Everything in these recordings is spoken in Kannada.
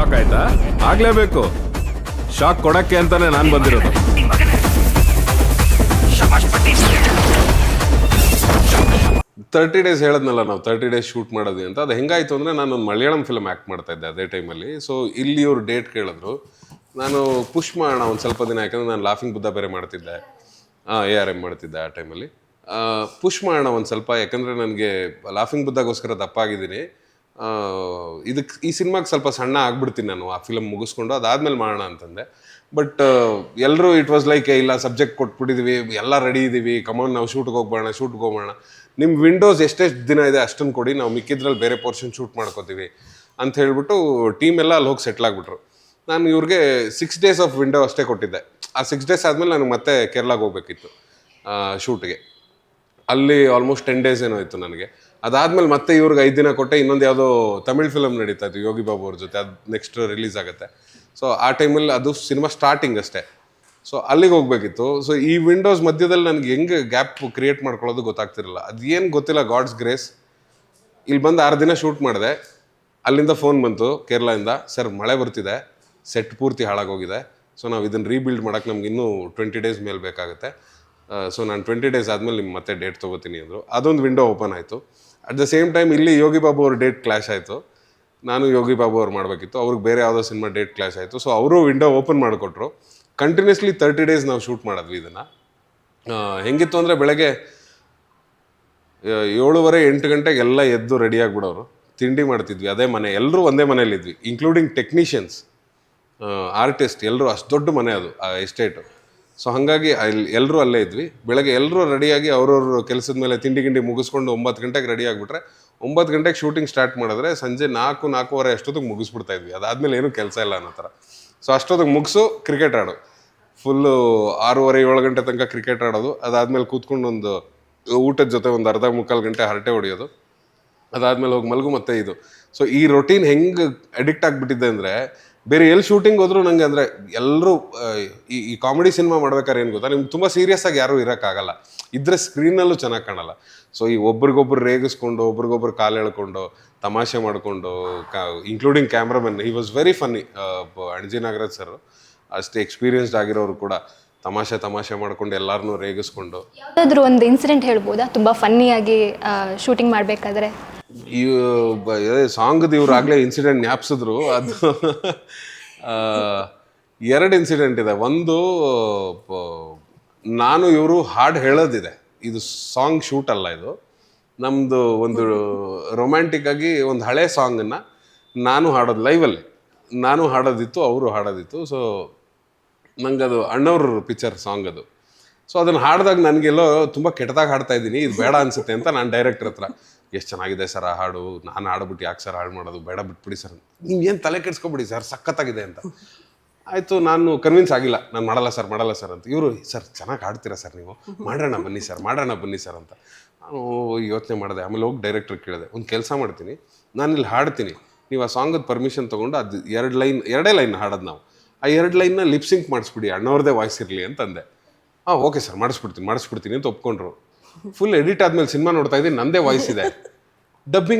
ಶಾಕ್ ಆಯ್ತಾ? ಆಗ್ಲೇಬೇಕು. ಶಾಕ್ ಕೊಡಕ್ಕೆ ಅಂತಾನೆ ನಾನು ಬಂದಿರೋದು. 30 days ಹೇಳದ್ನಲ್ಲ ನಾವು 30 days ಶೂಟ್ ಮಾಡೋದು ಅಂತ. ಅದು ಹೆಂಗಾಯ್ತು ಅಂದರೆ ನಾನೊಂದು ಮಲಯಾಳಂ ಫಿಲ್ಮ್ ಆ್ಯಕ್ಟ್ ಮಾಡ್ತಾ ಇದ್ದೆ ಅದೇ ಟೈಮಲ್ಲಿ. ಸೊ ಇಲ್ಲಿ ಇವ್ರು ಡೇಟ್ ಕೇಳಿದ್ರು. ನಾನು ಪುಷ್ ಮಾಡೋಣ ಒಂದು ಸ್ವಲ್ಪ ದಿನ, ಯಾಕಂದರೆ ನಾನು ಲಾಫಿಂಗ್ ಬುದ್ಧ ಬೇರೆ ಮಾಡ್ತಿದ್ದೆ, ARM ಮಾಡ್ತಿದ್ದೆ ಆ ಟೈಮಲ್ಲಿ. ಪುಷ್ ಮಾಡೋಣ ಒಂದು ಸ್ವಲ್ಪ, ಯಾಕಂದರೆ ನನಗೆ ಲಾಫಿಂಗ್ ಬುದ್ಧಗೋಸ್ಕರ ದಪ್ಪಾಗಿದ್ದೀನಿ, ಈ ಸಿನಿಮಾಗೆ ಸ್ವಲ್ಪ ಸಣ್ಣ ಆಗ್ಬಿಡ್ತೀನಿ ನಾನು ಆ ಫಿಲಮ್ ಮುಗಿಸ್ಕೊಂಡು, ಅದಾದ್ಮೇಲೆ ಮಾಡೋಣ ಅಂತಂದೆ. ಬಟ್ ಎಲ್ಲರೂ ಇಟ್ ವಾಸ್ ಲೈಕ್, ಇಲ್ಲ ಸಬ್ಜೆಕ್ಟ್ ಕೊಟ್ಬಿಟ್ಟಿದ್ದೀವಿ, ಎಲ್ಲ ರೆಡಿ ಇದ್ದೀವಿ, ಕಮಾನ್ ನಾವು ಶೂಟ್ಗೆ ಹೋಗ್ಬೋಣ, ನಿಮ್ಮ ವಿಂಡೋಸ್ ಎಷ್ಟೆಷ್ಟು ದಿನ ಇದೆ ಅಷ್ಟನ್ನು ಕೊಡಿ, ನಾವು ಮಿಕ್ಕಿದ್ರಲ್ಲಿ ಬೇರೆ ಪೋರ್ಷನ್ ಶೂಟ್ ಮಾಡ್ಕೋತೀವಿ ಅಂತ ಹೇಳ್ಬಿಟ್ಟು ಟೀಮ್ ಎಲ್ಲ ಅಲ್ಲಿ ಹೋಗಿ ಸೆಟ್ಲ್ ಆಗಿಬಿಟ್ರು. ನಾನು ಇವ್ರಿಗೆ 6 days ಆಫ್ ವಿಂಡೋ ಅಷ್ಟೇ ಕೊಟ್ಟಿದ್ದೆ. ಆ 6 days ಆದಮೇಲೆ ನನಗೆ ಮತ್ತೆ ಕೇರಳಗೆ ಹೋಗ್ಬೇಕಿತ್ತು ಶೂಟ್ಗೆ. ಅಲ್ಲಿ ಆಲ್ಮೋಸ್ಟ್ 10 days ಏನೋ ಇತ್ತು ನನಗೆ. ಅದಾದಮೇಲೆ ಮತ್ತೆ ಇವ್ರಿಗೆ 5 ದಿನ ಕೊಟ್ಟೆ. ಇನ್ನೊಂದು ಯಾವುದೋ ತಮಿಳ್ ಫಿಲಮ್ ನಡೀತಾ ಇತ್ತು ಯೋಗಿ ಬಾಬು ಅವ್ರ ಜೊತೆ, ಅದು ನೆಕ್ಸ್ಟ್ ರಿಲೀಸ್ ಆಗುತ್ತೆ. ಸೊ ಆ ಟೈಮಲ್ಲಿ ಅದು ಸಿನಿಮಾ ಸ್ಟಾರ್ಟಿಂಗ್ ಅಷ್ಟೇ. ಸೊ ಅಲ್ಲಿಗೆ ಹೋಗ್ಬೇಕಿತ್ತು. ಸೊ ಈ ವಿಂಡೋಸ್ ಮಧ್ಯದಲ್ಲಿ ನನಗೆ ಹೆಂಗೆ ಗ್ಯಾಪ್ ಕ್ರಿಯೇಟ್ ಮಾಡ್ಕೊಳ್ಳೋದು ಗೊತ್ತಾಗ್ತಿರಲಿಲ್ಲ. ಅದೇನು ಗೊತ್ತಿಲ್ಲ, ಗಾಡ್ಸ್ ಗ್ರೇಸ್. ಇಲ್ಲಿ ಬಂದು 6 ದಿನ ಶೂಟ್ ಮಾಡಿದೆ. ಅಲ್ಲಿಂದ ಫೋನ್ ಬಂತು ಕೇರಳದಿಂದ, ಸರ್ ಮಳೆ ಬರ್ತಿದೆ, ಸೆಟ್ ಪೂರ್ತಿ ಹಾಳಾಗೋಗಿದೆ, ಸೊ ನಾವು ಇದನ್ನು ರೀಬಿಲ್ಡ್ ಮಾಡೋಕ್ಕೆ ನಮ್ಗೆ ಇನ್ನೂ 20 days ಮೇಲೆ ಬೇಕಾಗುತ್ತೆ. ಸೊ ನಾನು 20 days ಆದಮೇಲೆ ನಿಮ್ಮ ಮತ್ತೆ ಡೇಟ್ ತೊಗೋತೀನಿ ಅಂದರು. ಅದೊಂದು ವಿಂಡೋ ಓಪನ್ ಆಯಿತು. ಅಟ್ ದ ಸೇಮ್ ಟೈಮ್ ಇಲ್ಲಿ ಯೋಗಿ ಬಾಬು ಅವ್ರ ಡೇಟ್ ಕ್ಲಾಶ್ ಆಯಿತು. ನಾನು ಯೋಗಿ ಬಾಬು ಅವ್ರು ಮಾಡಬೇಕಿತ್ತು, ಅವ್ರಿಗೆ ಬೇರೆ ಯಾವುದೋ ಸಿನಿಮಾ ಡೇಟ್ ಕ್ಲಾಶ್ ಆಯಿತು. ಸೊ ಅವರು ವಿಂಡೋ ಓಪನ್ ಮಾಡಿಕೊಟ್ರು. ಕಂಟಿನ್ಯೂಸ್ಲಿ 30 days ನಾವು ಶೂಟ್ ಮಾಡಿದ್ವಿ ಇದನ್ನು. ಹೆಂಗಿತ್ತು ಅಂದರೆ ಬೆಳಗ್ಗೆ 7:30-8 ಗಂಟೆಗೆ ಎಲ್ಲ ಎದ್ದು ರೆಡಿ ಆಗಿಬಿಡೋರು, ತಿಂಡಿ ಮಾಡ್ತಿದ್ವಿ ಅದೇ ಮನೆ, ಎಲ್ಲರೂ ಒಂದೇ ಮನೇಲಿದ್ವಿ, ಇನ್ಕ್ಲೂಡಿಂಗ್ ಟೆಕ್ನಿಷಿಯನ್ಸ್, ಆರ್ಟಿಸ್ಟ್, ಎಲ್ಲರೂ ಅಷ್ಟು ದೊಡ್ಡ ಮನೆ ಅದು ಆ ಎಸ್ಟೇಟು. ಸೊ ಹಾಗಾಗಿ ಅಲ್ಲಿ ಎಲ್ಲರೂ ಅಲ್ಲೇ ಇದ್ವಿ. ಬೆಳಗ್ಗೆ ಎಲ್ಲರೂ ರೆಡಿಯಾಗಿ ಅವ್ರವ್ರ ಕೆಲಸದ ಮೇಲೆ ತಿಂಡಿ ಗಿಂಡಿ ಮುಗಿಸ್ಕೊಂಡು 9 ಗಂಟೆಗೆ ರೆಡಿ ಆಗಿಬಿಟ್ರೆ 9 ಗಂಟೆಗೆ ಶೂಟಿಂಗ್ ಸ್ಟಾರ್ಟ್ ಮಾಡಿದ್ರೆ ಸಂಜೆ 4-4:15 ಅಷ್ಟೊತ್ತಿಗೆ ಮುಗಿಸ್ಬಿಡ್ತಾ ಇದ್ವಿ. ಅದಾದಮೇಲೆ ಏನೂ ಕೆಲಸ ಇಲ್ಲ ಅನ್ನೋ ಥರ. ಸೊ ಅಷ್ಟೊತ್ತಿಗೆ ಮುಗಿಸು ಕ್ರಿಕೆಟ್ ಆಡೋ, ಫುಲ್ಲು 6:30-7 ಗಂಟೆ ತನಕ ಕ್ರಿಕೆಟ್ ಆಡೋದು. ಅದಾದಮೇಲೆ ಕೂತ್ಕೊಂಡು ಒಂದು ಊಟದ ಜೊತೆ ಒಂದು ಅರ್ಧ-ಮುಕ್ಕಾಲು ಗಂಟೆ ಹರಟೆ ಹೊಡೆಯೋದು. ಅದಾದಮೇಲೆ ಹೋಗಿ ಮಲಗು ಮತ್ತೆ ಇದು. ಸೊ ಈ ರೊಟೀನ್ ಹೆಂಗೆ ಅಡಿಕ್ಟ್ ಆಗಿಬಿಟ್ಟಿದ್ದೆ ಅಂದರೆ, ಬೇರೆ ಎಲ್ಲಿ ಶೂಟಿಂಗ್ ಹೋದ್ರು ನನಗೆ, ಅಂದರೆ ಎಲ್ಲರೂ ಈ ಕಾಮಿಡಿ ಸಿನಿಮಾ ಮಾಡ್ಬೇಕಾದ್ರೆ ಏನು ಗೊತ್ತಾ, ನಿಮ್ಗೆ ತುಂಬ ಸೀರಿಯಸ್ ಆಗಿ ಯಾರೂ ಇರೋಕ್ಕಾಗಲ್ಲ, ಇದ್ರೆ ಸ್ಕ್ರೀನಲ್ಲೂ ಚೆನ್ನಾಗಿ ಕಾಣಲ್ಲ. ಸೊ ಈ ಒಬ್ರಿಗೊಬ್ರು ರೇಗಿಸ್ಕೊಂಡು, ಒಬ್ರಿಗೊಬ್ರು ಕಾಲು ಎಳ್ಕೊಂಡು, ತಮಾಷೆ ಮಾಡಿಕೊಂಡು, including cameraman, he was very funny. Anaji Nagaraj sir ಅಷ್ಟು ಎಕ್ಸ್ಪೀರಿಯನ್ಸ್ಡ್ ಆಗಿರೋರು ಕೂಡ ತಮಾಷೆ ಮಾಡ್ಕೊಂಡು ಎಲ್ಲರನ್ನೂ ರೇಗಿಸ್ಕೊಂಡು. ಯಾವುದಾದ್ರೂ ಒಂದು ಇನ್ಸಿಡೆಂಟ್ ಹೇಳ್ಬೋದಾ ತುಂಬ ಫನ್ನಿಯಾಗಿ ಶೂಟಿಂಗ್ ಮಾಡಬೇಕಾದ್ರೆ? ಈ ಸಾಂಗ್ದು ಇವ್ರು ಆಗಲೇ ಇನ್ಸಿಡೆಂಟ್ ಜ್ಞಾಪಿಸಿದ್ರು. ಅದು 2 ಇನ್ಸಿಡೆಂಟ್ ಇದೆ. ಒಂದು, ನಾನು ಇವರು ಹಾಡು ಹೇಳೋದಿದೆ, ಇದು ಸಾಂಗ್ ಶೂಟ್ ಅಲ್ಲ, ಇದು ನಮ್ಮದು ಒಂದು ರೊಮ್ಯಾಂಟಿಕ್ ಆಗಿ ಒಂದು ಹಳೆ ಸಾಂಗನ್ನು ನಾನು ಹಾಡೋದು, ಲೈವಲ್ಲಿ ನಾನು ಹಾಡೋದಿತ್ತು, ಅವರು ಹಾಡೋದಿತ್ತು. ಸೊ ನಂಗೆ ಅದು ಅಣ್ಣವ್ರ ಪಿಕ್ಚರ್ ಸಾಂಗ್ ಅದು. ಸೊ ಅದನ್ನು ಹಾಡಿದಾಗ ನನಗೆಲ್ಲೋ ತುಂಬ ಕೆಟ್ಟದಾಗ ಹಾಡ್ತಾ ಇದ್ದೀನಿ, ಇದು ಬೇಡ ಅನಿಸುತ್ತೆ ಅಂತ ನಾನು ಡೈರೆಕ್ಟರ್ ಹತ್ರ, ಎಷ್ಟು ಚೆನ್ನಾಗಿದೆ ಸರ್ ಆ ಹಾಡು, ನಾನು ಹಾಡ್ಬಿಟ್ಟು ಯಾಕೆ ಸರ್ ಹಾಳು ಮಾಡೋದು, ಬೇಡ ಬಿಟ್ಬಿಡಿ ಸರ್, ನೀವು ಏನು ತಲೆ ಕೆಡಿಸ್ಕೊಬಿಡಿ ಸರ್, ಸಖತ್ತಾಗಿದೆ ಅಂತ. ಆಯಿತು, ನಾನು ಕನ್ವಿನ್ಸ್ ಆಗಿಲ್ಲ, ನಾನು ಮಾಡಲ್ಲ ಸರ್ ಅಂತ. ಇವರು, ಸರ್ ಚೆನ್ನಾಗಿ ಹಾಡ್ತೀರಾ ಸರ್ ನೀವು, ಮಾಡೋಣ ಬನ್ನಿ ಸರ್ ಅಂತ. ನಾನು ಯೋಚನೆ ಮಾಡಿದೆ. ಆಮೇಲೆ ಹೋಗಿ ಡೈರೆಕ್ಟ್ರಿಗೆ ಕೇಳಿದೆ, ಒಂದು ಕೆಲಸ ಮಾಡ್ತೀನಿ, ನಾನು ಇಲ್ಲಿ ಹಾಡ್ತೀನಿ, ನೀವು ಆ ಸಾಂಗದ ಪರ್ಮಿಷನ್ ತೊಗೊಂಡು ಅದು 2 ಲೈನ್ ಹಾಡೋದು ನಾವು, ಆ 2 ಲೈನ್ನ ಲಿಪ್ಸಿಂಕ್ ಮಾಡಿಸ್ಬಿಡಿ, ಅಣ್ಣವ್ರದೇ ವಾಯ್ಸ್ ಇರಲಿ ಅಂತಂದೆ. ಓಕೆ ಸರ್ ಮಾಡಿಸ್ಬಿಡ್ತೀನಿ ಅಂತ ಒಪ್ಕೊಂಡ್ರು. ಫುಲ್ ಎಡಿಟ್ ಆದಮೇಲೆ ಸಿನಿಮಾ ನೋಡ್ತಾ ಇದ್ದೀನಿ, ನನ್ನದೇ ವಾಯ್ಸ್ ಇದೆ.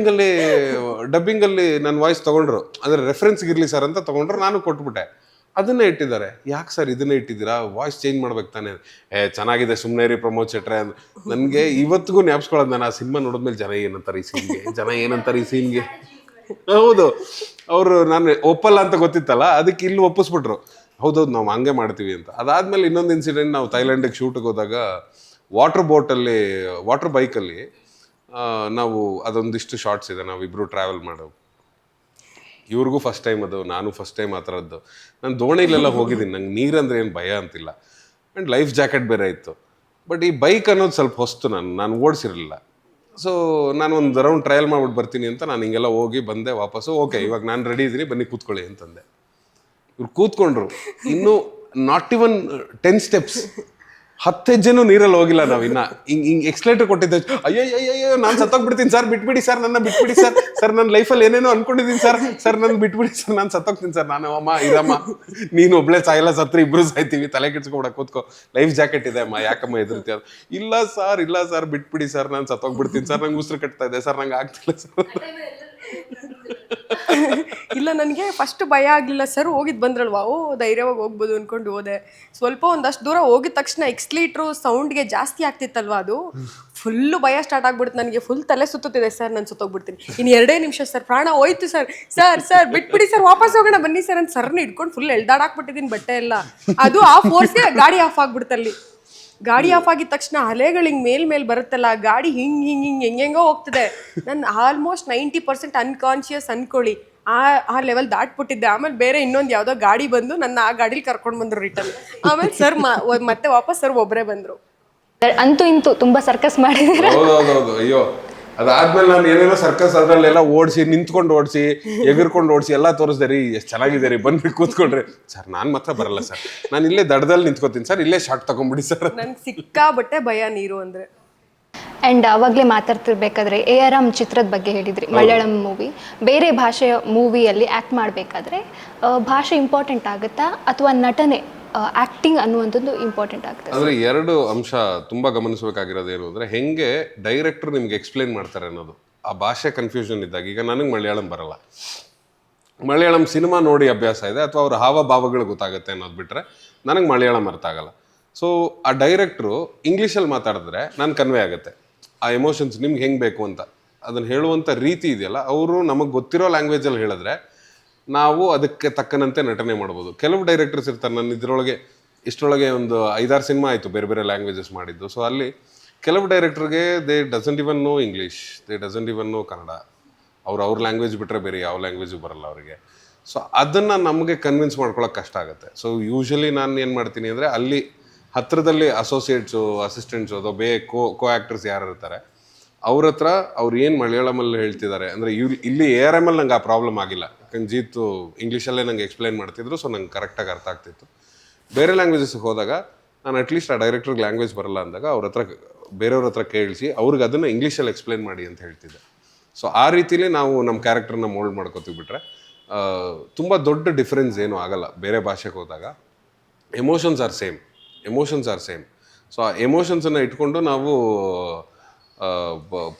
ಡಬ್ಬಿಂಗಲ್ಲಿ ನನ್ನ ವಾಯ್ಸ್ ತೊಗೊಂಡ್ರು, ಅಂದರೆ ರೆಫರೆನ್ಸ್ಗೆ ಇರಲಿ ಸರ್ ಅಂತ ತೊಗೊಂಡ್ರು, ನಾನು ಕೊಟ್ಬಿಟ್ಟೆ. ಅದನ್ನೇ ಇಟ್ಟಿದ್ದಾರೆ. ಯಾಕೆ ಸರ್ ಇದನ್ನೇ ಇಟ್ಟಿದ್ದೀರಾ, ವಾಯ್ಸ್ ಚೇಂಜ್ ಮಾಡ್ಬೇಕು ತಾನೆ? ಚೆನ್ನಾಗಿದೆ ಸುಮ್ಮನೆ ರೀ ಪ್ರಮೋದ್ ಶೆಟ್ರೆ. ನನಗೆ ಇವತ್ತಿಗೂ ಜ್ಞಾಪಿಸ್ಕೊಳ್ಳೋದು, ನಾನು ಆ ಸಿನಿಮಾ ನೋಡಿದ್ಮೇಲೆ ಜನ ಏನಂತಾರೆ ಈ ಸೀನ್ಗೆ ಹೌದು, ಅವರು ನಾನು ಒಪ್ಪಲ್ಲ ಅಂತ ಗೊತ್ತಿತ್ತಲ್ಲ, ಅದಕ್ಕೆ ಇಲ್ಲಿ ಒಪ್ಪಿಸ್ಬಿಟ್ರು. ಹೌದೌದು ನಾವು ಹಂಗೆ ಮಾಡ್ತೀವಿ ಅಂತ. ಅದಾದಮೇಲೆ ಇನ್ನೊಂದು ಇನ್ಸಿಡೆಂಟ್, ನಾವು ಥೈಲ್ಯಾಂಡಿಗೆ ಶೂಟಿಗೆ ಹೋದಾಗ ವಾಟರ್ ಬೈಕಲ್ಲಿ ನಾವು ಅದೊಂದಿಷ್ಟು ಶಾರ್ಟ್ಸ್ ಇದೆ, ನಾವಿಬ್ಬರು ಟ್ರಾವೆಲ್ ಮಾಡೋ, ಇವ್ರಿಗೂ ಫಸ್ಟ್ ಟೈಮ್ ಅದು, ನಾನು ಫಸ್ಟ್ ಟೈಮ್ ಆ ಥರದ್ದು. ನಾನು ದೋಣಿಲೆಲ್ಲ ಹೋಗಿದ್ದೀನಿ, ನಂಗೆ ನೀರಂದರೆ ಏನು ಭಯ ಅಂತಿಲ್ಲ, ಆ್ಯಂಡ್ ಲೈಫ್ ಜಾಕೆಟ್ ಬೇರೆ ಇತ್ತು. ಬಟ್ ಈ ಬೈಕ್ ಅನ್ನೋದು ಸ್ವಲ್ಪ ಹೊಸ್ತು, ನಾನು ಓಡಿಸಿರಲಿಲ್ಲ. ಸೊ ನಾನು ಒಂದು ರೌಂಡ್ ಟ್ರಯಲ್ ಮಾಡ್ಬಿಟ್ಟು ಬರ್ತೀನಿ ಅಂತ ನಾನು ಹಿಂಗೆಲ್ಲ ಹೋಗಿ ಬಂದೆ ವಾಪಸ್ಸು. ಓಕೆ ಇವಾಗ ನಾನು ರೆಡಿ ಇದ್ದೀನಿ, ಬನ್ನಿ ಕೂತ್ಕೊಳ್ಳಿ ಅಂತಂದೆ. ಇವ್ರು ಕೂತ್ಕೊಂಡ್ರು, ಇನ್ನೂ ನಾಟ್ ಇವನ್ 10 steps, 10 ಹೆಜ್ಜೆನೂ ನೀರಲ್ಲಿ ಹೋಗಿಲ್ಲ ನಾವು. ಇನ್ನು ಹಿಂಗೆ ಎಕ್ಸ್ಲೇಟರ್ ಕೊಟ್ಟಿದ್ದೆ, ಅಯ್ಯೋ ನಾನು ಸತ್ತೋಗ್ಬಿಡ್ತೀನಿ ಸರ್, ಬಿಟ್ಬಿಡಿ ಸರ್, ನನ್ನ ಬಿಟ್ಬಿಡಿ ಸರ್ ನನ್ನ ಲೈಫಲ್ಲಿ ಏನೇನೋ ಅನ್ಕೊಂಡಿದ್ದೀನಿ ಸರ್ ನನ್ನ ಬಿಟ್ಬಿಡಿ ಸರ್, ನಾನು ಸತ್ತೋಗ್ತೀನಿ ಸರ್. ನಾನು, ಅಮ್ಮ ಇದಮ್ಮ, ನೀನು ಒಬ್ಳೆ ಸಾಯಲ್ಲ, ಸತ್ರೆ ಇಬ್ಬರು ಸಾಯ್ತೀವಿ, ತಲೆ ಕೆಡ್ಸ್ಕೊಬಿಡಕ್ಕೆ ಕೂತ್ಕೋ, ಲೈಫ್ ಜಾಕೆಟ್ ಇದೆ ಅಮ್ಮ, ಯಾಕಮ್ಮ ಹೆದರ್ತೀಯ? ಇಲ್ಲ ಸರ್ ಬಿಟ್ಬಿಡಿ ಸರ್, ನಾನು ಸತ್ತೋಗ್ಬಿಡ್ತೀನಿ ಸರ್, ನಂಗೆ ಉಸಿರು ಕಟ್ತಾ ಇದೆ ಸರ್, ನಂಗೆ ಆಗ್ತಿಲ್ಲ ಸರ್. ಇಲ್ಲ, ನನಗೆ ಫಸ್ಟ್ ಭಯ ಆಗಲಿಲ್ಲ. ಸರ್ ಹೋಗಿದ್ದು ಬಂದ್ರಲ್ವಾ, ಧೈರ್ಯವಾಗಿ ಹೋಗ್ಬೋದು ಅಂದ್ಕೊಂಡು ಹೋದೆ. ಸ್ವಲ್ಪ ಒಂದಷ್ಟು ದೂರ ಹೋಗಿದ ತಕ್ಷಣ ಎಕ್ಸ್ಲೀಟ್ರು ಸೌಂಡ್ಗೆ ಜಾಸ್ತಿ ಆಗ್ತಿತ್ತಲ್ವಾ, ಅದು ಫುಲ್ಲು ಭಯ ಸ್ಟಾರ್ಟ್ ಆಗ್ಬಿಡ್ತು ನನಗೆ. ಫುಲ್ ತಲೆ ಸುತ್ತುತ್ತಿದೆ. ಸರ್ ನಾನು ಸುತ್ತೋಗ್ಬಿಡ್ತೀನಿ, ಇನ್ನು 2 ನಿಮಿಷ ಸರ್, ಪ್ರಾಣ ಹೋಯ್ತು ಸರ್, ಸರ್ ಬಿಟ್ಬಿಡಿ ಸರ್, ವಾಪಸ್ ಹೋಗೋಣ ಬನ್ನಿ ಸರ್ ಅಂತ ಸರ್ನ ಹಿಡ್ಕೊಂಡು ಫುಲ್ ಎಳ್ದಾಡಾಕ್ಬಿಟ್ಟಿದ್ದೀನಿ ಬಟ್ಟೆ ಎಲ್ಲ. ಅದು ಆ ಫೋರ್ಸ್ಗೆ ಗಾಡಿ ಆಫ್ ಆಗ್ಬಿಡ್ತಲ್ಲಿ. ಗಾಡಿ ಆಫ್ ಆಗಿದ ತಕ್ಷಣ ಅಲೆಗಳು ಹಿಂಗೆ ಮೇಲ್ ಬರುತ್ತಲ್ಲ, ಗಾಡಿ ಹೆಂಗೆಂಗೋ ಹೋಗ್ತದೆ. ನಾನು ಆಲ್ಮೋಸ್ಟ್ 90% ಅನ್ಕಾನ್ಶಿಯಸ್ ಅನ್ಕೊಳ್ಳಿ. ಆ ಲೆವೆಲ್ ದಾಟ್ಬಿಟ್ಟಿದ್ದೆ. ಆಮೇಲೆ ಬೇರೆ ಇನ್ನೊಂದು ಯಾವುದೋ ಗಾಡಿ ಬಂದು ನನ್ನ ಆ ಗಾಡೀಲಿ ಕರ್ಕೊಂಡು ಬಂದರು ರಿಟರ್ನ್. ಆಮೇಲೆ ಸರ್ ಮತ್ತೆ ವಾಪಸ್ ಸರ್ ಒಬ್ಬರೇ ಬಂದರು. ಅಂತೂ ಇಂತೂ ತುಂಬಾ ಸರ್ಕಸ್ ಮಾಡಿದ್ರೆ. ಹೌದೌದು. ಅಯ್ಯೋ, ಅದಾದ್ಮೇಲೆ ನಾನು ಏನೇನೋ ಸರ್ಕಸ್ ಅದ್ರಲ್ಲೆಲ್ಲ ಓಡಿಸಿ, ನಿಂತ್ಕೊಂಡು ಓಡಿಸಿ, ಎಗರ್ಕೊಂಡು ಓಡಿಸಿ ಎಲ್ಲ ತೋರಿಸ್ದೆ ರೀ, ಎಷ್ಟು ಚೆನ್ನಾಗಿದೆ ರೀ, ಬಂದ್ಬಿಟ್ಟು ಕೂತ್ಕೊಂಡ್ರಿ. ಸರ್ ನಾನು ಮಾತ್ರ ಬರಲ್ಲ ಸರ್, ನಾನು ಇಲ್ಲೇ ದಡದಲ್ಲಿ ನಿಂತ್ಕೋತೀನಿ ಸರ್, ಇಲ್ಲೇ ಶಾರ್ಟ್ ತಗೊಂಡ್ಬಿಡಿ ಸರ್. ನನ್ಗೆ ಸಿಕ್ಕಾಬಟ್ಟೆ ಭಯ ನೀರು ಅಂದರೆ. ಆ್ಯಂಡ್ ಅವಾಗಲೇ ಮಾತಾಡ್ತಿರ್ಬೇಕಾದ್ರೆ AR ಚಿತ್ರದ ಬಗ್ಗೆ ಹೇಳಿದ್ರಿ, ಮಲಯಾಳಂ ಮೂವಿ. ಬೇರೆ ಭಾಷೆಯ ಮೂವಿಯಲ್ಲಿ ಆ್ಯಕ್ಟ್ ಮಾಡಬೇಕಾದ್ರೆ ಭಾಷೆ ಇಂಪಾರ್ಟೆಂಟ್ ಆಗುತ್ತಾ ಅಥವಾ ನಟನೆ ಆ್ಯಕ್ಟಿಂಗ್ ಅನ್ನುವಂಥದ್ದು ಇಂಪಾರ್ಟೆಂಟ್ ಆಗುತ್ತೆ? ಅಂದರೆ 2 ಅಂಶ ತುಂಬ ಗಮನಿಸಬೇಕಾಗಿರೋದು ಏನು ಅಂದರೆ, ಹೆಂಗೆ ಡೈರೆಕ್ಟರ್ ನಿಮ್ಗೆ ಎಕ್ಸ್ಪ್ಲೇನ್ ಮಾಡ್ತಾರೆ ಅನ್ನೋದು. ಆ ಭಾಷೆ ಕನ್ಫ್ಯೂಷನ್ ಇದ್ದಾಗ, ಈಗ ನನಗೆ ಮಲಯಾಳಂ ಬರಲ್ಲ, ಮಲಯಾಳಂ ಸಿನಿಮಾ ನೋಡಿ ಅಭ್ಯಾಸ ಇದೆ ಅಥವಾ ಅವ್ರ ಹಾವಭಾವಗಳು ಗೊತ್ತಾಗುತ್ತೆ ಅನ್ನೋದು ಬಿಟ್ಟರೆ ನನಗೆ ಮಲಯಾಳಂ ಅರ್ಥ ಆಗಲ್ಲ. ಸೊ ಆ ಡೈರೆಕ್ಟ್ರು ಇಂಗ್ಲೀಷಲ್ಲಿ ಮಾತಾಡಿದ್ರೆ ನಾನು ಕನ್ವೆ ಆಗುತ್ತೆ ಆ ಎಮೋಷನ್ಸ್ ನಿಮ್ಗೆ ಹೆಂಗೆ ಬೇಕು ಅಂತ. ಅದನ್ನು ಹೇಳುವಂಥ ರೀತಿ ಇದೆಯಲ್ಲ, ಅವರು ನಮಗೆ ಗೊತ್ತಿರೋ ಲ್ಯಾಂಗ್ವೇಜಲ್ಲಿ ಹೇಳಿದ್ರೆ ನಾವು ಅದಕ್ಕೆ ತಕ್ಕನಂತೆ ನಟನೆ ಮಾಡ್ಬೋದು. ಕೆಲವು ಡೈರೆಕ್ಟರ್ಸ್ ಇರ್ತಾರೆ, ನನ್ನ ಇಷ್ಟರೊಳಗೆ ಒಂದು 5-6 ಸಿನಿಮಾ ಆಯಿತು ಬೇರೆ ಬೇರೆ ಲ್ಯಾಂಗ್ವೇಜಸ್ ಮಾಡಿದ್ದು. ಸೊ ಅಲ್ಲಿ ಕೆಲವು ಡೈರೆಕ್ಟರ್ಗೆ they doesn't even know English, they doesn't even know Kannada. ಅವ್ರ ಲ್ಯಾಂಗ್ವೇಜ್ ಬಿಟ್ಟರೆ ಬೇರೆ ಯಾವ ಲ್ಯಾಂಗ್ವೇಜು ಬರಲ್ಲ ಅವರಿಗೆ. ಸೊ ಅದನ್ನು ನಮಗೆ ಕನ್ವಿನ್ಸ್ ಮಾಡ್ಕೊಳಕ್ಕೆ ಕಷ್ಟ ಆಗುತ್ತೆ. ಸೊ ಯೂಶ್ವಲಿ ನಾನು ಏನು ಮಾಡ್ತೀನಿ ಅಂದರೆ, ಅಲ್ಲಿ ಹತ್ತಿರದಲ್ಲಿ ಅಸೋಸಿಯೇಟ್ಸು, ಅಸಿಸ್ಟೆಂಟ್ಸು ಅಥವಾ ಕೋ ಆ್ಯಕ್ಟರ್ಸ್ ಯಾರು ಇರ್ತಾರೆ ಅವ್ರ ಹತ್ರ ಅವ್ರು ಏನು ಮಲಯಾಳಮಲ್ಲಿ ಹೇಳ್ತಿದ್ದಾರೆ ಅಂದರೆ, ಇಲ್ಲಿ ARM ಅಲ್ಲಿ ನಂಗೆ ಆ ಪ್ರಾಬ್ಲಮ್ ಆಗಿಲ್ಲ. ಯಾಕಂದ್ರೆ ಜೀತು ಇಂಗ್ಲೀಷಲ್ಲೇ ನಂಗೆ ಎಕ್ಸ್ಪ್ಲೈನ್ ಮಾಡ್ತಿದ್ರು, ಸೊ ನಂಗೆ ಕರೆಕ್ಟಾಗಿ ಅರ್ಥ ಆಗ್ತಿತ್ತು. ಬೇರೆ ಲ್ಯಾಂಗ್ವೇಜಸ್ಗೆ ಹೋದಾಗ ನಾನು ಅಟ್ಲೀಸ್ಟ್ ಆ ಡೈರೆಕ್ಟ್ರಿಗೆ ಲ್ಯಾಂಗ್ವೇಜ್ ಬರಲ್ಲ ಅಂದಾಗ ಬೇರೆಯವ್ರ ಹತ್ರ ಕೇಳಿಸಿ ಅವ್ರಿಗೆ ಅದನ್ನು ಇಂಗ್ಲೀಷಲ್ಲಿ ಎಕ್ಸ್ಪ್ಲೈನ್ ಮಾಡಿ ಅಂತ ಹೇಳ್ತಿದ್ದೆ. ಸೊ ಆ ರೀತಿಲಿ ನಾವು ನಮ್ಮ ಕ್ಯಾರೆಕ್ಟರ್ನ ಮೋಲ್ಡ್ ಮಾಡ್ಕೋತೀವಿ. ಬಿಟ್ಟರೆ ತುಂಬ ದೊಡ್ಡ ಡಿಫ್ರೆನ್ಸ್ ಏನೂ ಆಗಲ್ಲ ಬೇರೆ ಭಾಷೆಗೆ ಹೋದಾಗ. Emotions are same. ಸೊ ಆ ಎಮೋಷನ್ಸನ್ನು ಇಟ್ಕೊಂಡು ನಾವು